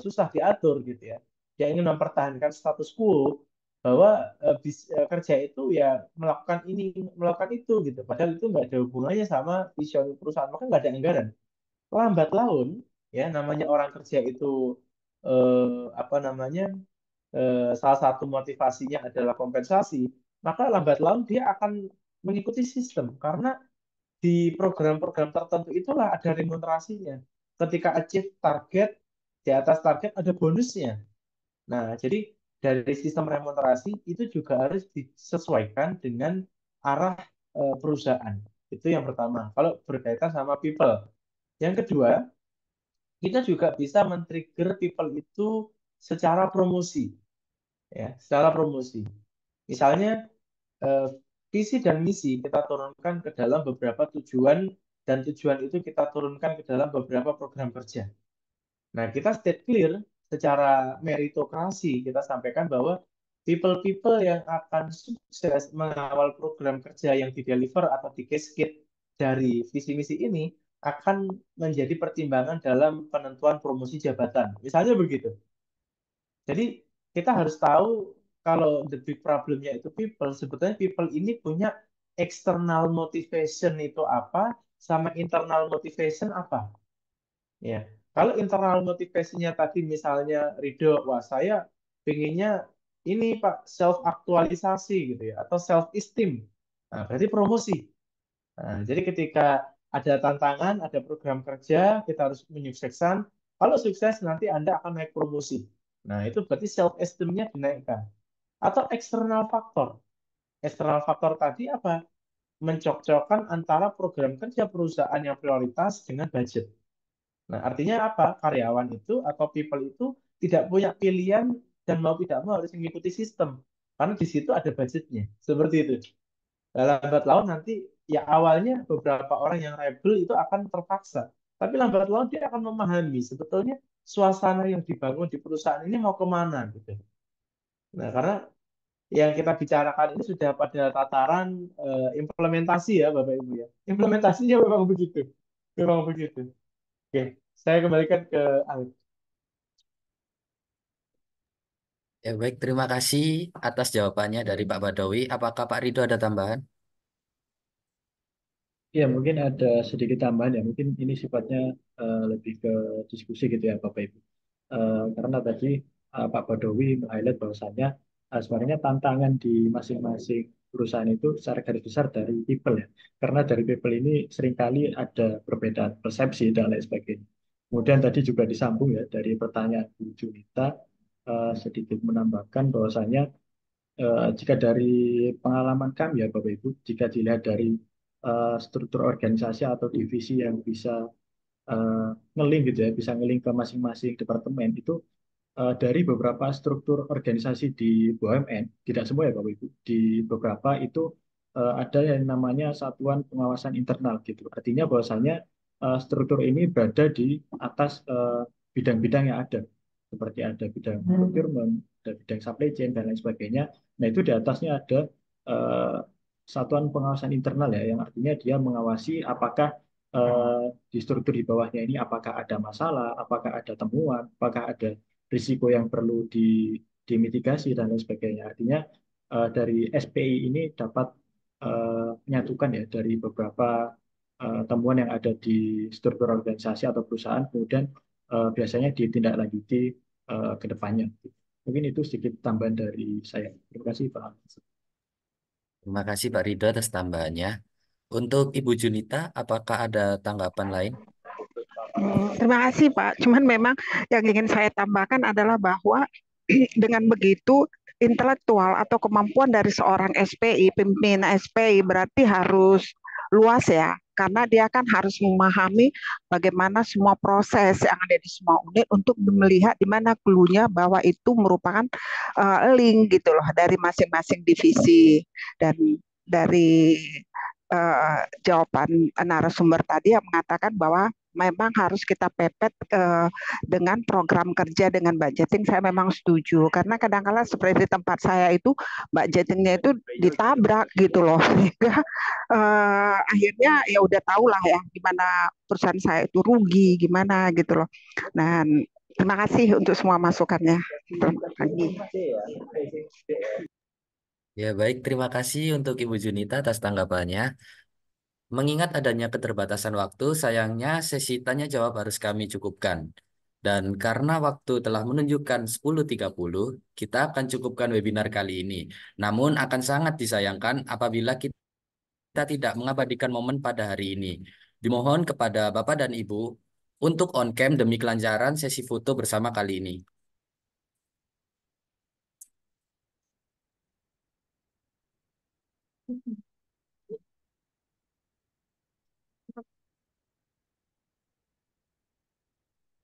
susah diatur gitu ya, dia ingin mempertahankan status quo bahwa kerja itu ya melakukan ini, melakukan itu gitu. Padahal itu nggak ada hubungannya sama vision perusahaan, maka nggak ada anggaran. Lambat laun, ya namanya orang kerja itu salah satu motivasinya adalah kompensasi, maka lambat laun dia akan mengikuti sistem karena di program-program tertentu itulah ada remunerasinya. Ketika achieve target, di atas target ada bonusnya. Nah, jadi dari sistem remunerasi itu juga harus disesuaikan dengan arah perusahaan. Itu yang pertama. Kalau berkaitan sama people. Yang kedua, kita juga bisa men-trigger people itu secara promosi, ya, secara promosi. Misalnya eh, visi dan misi kita turunkan ke dalam beberapa tujuan dan tujuan itu kita turunkan ke dalam beberapa program kerja. Nah, kita state clear secara meritokrasi kita sampaikan bahwa people-people yang akan sukses mengawal program kerja yang dideliver atau di cascade dari visi misi ini akan menjadi pertimbangan dalam penentuan promosi jabatan. Misalnya begitu. Jadi kita harus tahu kalau the big problemnya itu people, sebetulnya people ini punya external motivation itu apa, sama internal motivation apa. Ya, kalau internal motivasinya tadi misalnya Ridho, wah saya pengennya ini Pak self aktualisasi gitu ya, atau self esteem. Nah, berarti promosi. Nah, jadi ketika ada tantangan, ada program kerja, kita harus menyukseskan. Kalau sukses nanti Anda akan naik promosi. Nah, itu berarti self esteem-nya dinaikkan. Atau eksternal faktor. Eksternal faktor tadi apa? Mencocokkan antara program kerja perusahaan yang prioritas dengan budget. Nah, artinya apa? Karyawan itu atau people itu tidak punya pilihan dan mau tidak mau harus mengikuti sistem. Karena di situ ada budgetnya. Seperti itu. Nah, lambat laun nanti ya awalnya beberapa orang yang rebel itu akan terpaksa. Tapi lambat laun dia akan memahami sebetulnya suasana yang dibangun di perusahaan ini mau kemana gitu. Nah, karena yang kita bicarakan ini sudah pada tataran implementasi ya Bapak Ibu ya. Implementasinya memang begitu. Memang begitu. Oke, saya kembalikan ke Alif. Ya baik, terima kasih atas jawabannya dari Pak Badawi. Apakah Pak Ridho ada tambahan? Ya, mungkin ada sedikit tambahan ya. Mungkin ini sifatnya lebih ke diskusi gitu ya, Bapak Ibu. Karena tadi Pak Badawi meng-highlight bahwasannya sebenarnya tantangan di masing-masing perusahaan itu secara garis besar dari people ya. Karena dari people ini seringkali ada perbedaan persepsi dan lain sebagainya. Kemudian tadi juga disambung ya dari pertanyaan Bu Junita, sedikit menambahkan bahwasanya jika dari pengalaman kami ya Bapak Ibu, jika dilihat dari struktur organisasi atau divisi yang bisa eh, ngeling gitu ya, bisa ngeling ke masing-masing departemen itu dari beberapa struktur organisasi di BUMN, tidak semua ya Bapak Ibu, di beberapa itu ada yang namanya satuan pengawasan internal gitu. Artinya bahwasanya struktur ini berada di atas bidang-bidang yang ada, seperti ada bidang procurement, ada bidang supply chain dan lain sebagainya. Nah itu di atasnya ada eh, satuan pengawasan internal ya, yang artinya dia mengawasi apakah di struktur di bawahnya ini apakah ada masalah, apakah ada temuan, apakah ada risiko yang perlu dimitigasi dan lain sebagainya. Artinya dari SPI ini dapat menyatukan ya dari beberapa temuan yang ada di struktur organisasi atau perusahaan, kemudian biasanya ditindaklanjuti ke depannya. Mungkin itu sedikit tambahan dari saya. Terima kasih Pak. Terima kasih Pak Ridho atas tambahannya. Untuk Ibu Junita, apakah ada tanggapan lain? Terima kasih Pak. Cuman memang yang ingin saya tambahkan adalah bahwa dengan begitu intelektual atau kemampuan dari seorang SPI, pimpinan SPI berarti harus luas ya, karena dia kan harus memahami bagaimana semua proses yang ada di semua unit untuk melihat di mana clue-nya bahwa itu merupakan link gitu loh dari masing-masing divisi dan dari jawaban narasumber tadi yang mengatakan bahwa memang harus kita pepet dengan program kerja dengan budgeting. Saya memang setuju karena kadang-kala seperti di tempat saya itu budgetingnya itu ditabrak gitu loh sehingga akhirnya ya udah tahu lah ya gimana perusahaan saya itu rugi gimana gitu loh. Nah, terima kasih untuk semua masukannya. Selamat pagi. Ya baik, terima kasih untuk Ibu Junita atas tanggapannya. Mengingat adanya keterbatasan waktu, sayangnya sesi tanya jawab harus kami cukupkan. Dan karena waktu telah menunjukkan 10.30, kita akan cukupkan webinar kali ini. Namun akan sangat disayangkan apabila kita tidak mengabadikan momen pada hari ini. Dimohon kepada Bapak dan Ibu untuk on cam demi kelancaran sesi foto bersama kali ini.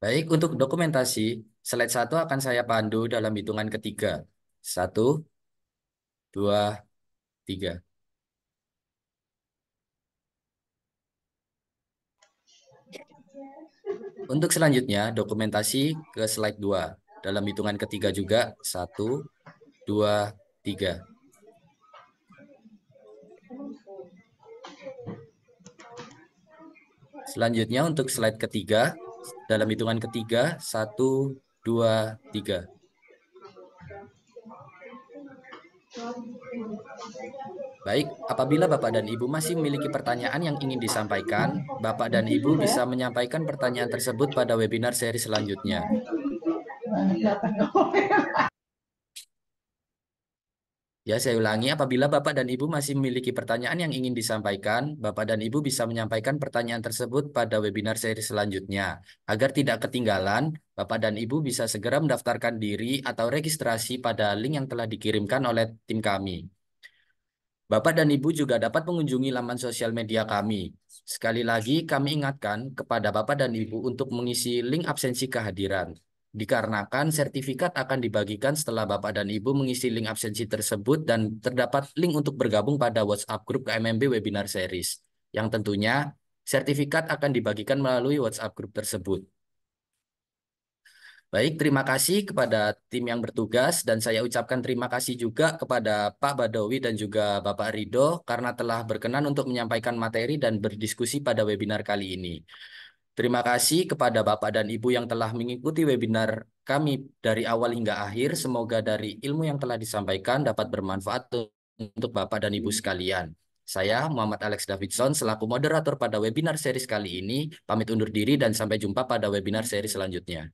Baik, untuk dokumentasi, slide 1 akan saya pandu dalam hitungan ketiga. 1, 2, 3. Untuk selanjutnya, dokumentasi ke slide 2. Dalam hitungan ketiga juga, 1, 2, 3. Selanjutnya untuk slide ketiga, dalam hitungan ketiga, 1, 2, 3. Baik, apabila Bapak dan Ibu masih memiliki pertanyaan yang ingin disampaikan, Bapak dan Ibu bisa menyampaikan pertanyaan tersebut pada webinar seri selanjutnya. Ya, saya ulangi, apabila Bapak dan Ibu masih memiliki pertanyaan yang ingin disampaikan, Bapak dan Ibu bisa menyampaikan pertanyaan tersebut pada webinar seri selanjutnya. Agar tidak ketinggalan, Bapak dan Ibu bisa segera mendaftarkan diri atau registrasi pada link yang telah dikirimkan oleh tim kami. Bapak dan Ibu juga dapat mengunjungi laman sosial media kami. Sekali lagi, kami ingatkan kepada Bapak dan Ibu untuk mengisi link absensi kehadiran. Dikarenakan sertifikat akan dibagikan setelah Bapak dan Ibu mengisi link absensi tersebut dan terdapat link untuk bergabung pada WhatsApp grup KMMB Webinar Series. Yang tentunya sertifikat akan dibagikan melalui WhatsApp grup tersebut. Baik, terima kasih kepada tim yang bertugas dan saya ucapkan terima kasih juga kepada Pak Badawi dan juga Bapak Rido karena telah berkenan untuk menyampaikan materi dan berdiskusi pada webinar kali ini. Terima kasih kepada Bapak dan Ibu yang telah mengikuti webinar kami dari awal hingga akhir. Semoga dari ilmu yang telah disampaikan dapat bermanfaat untuk Bapak dan Ibu sekalian. Saya Muhammad Alex Davidson selaku moderator pada webinar seri kali ini pamit undur diri dan sampai jumpa pada webinar seri selanjutnya.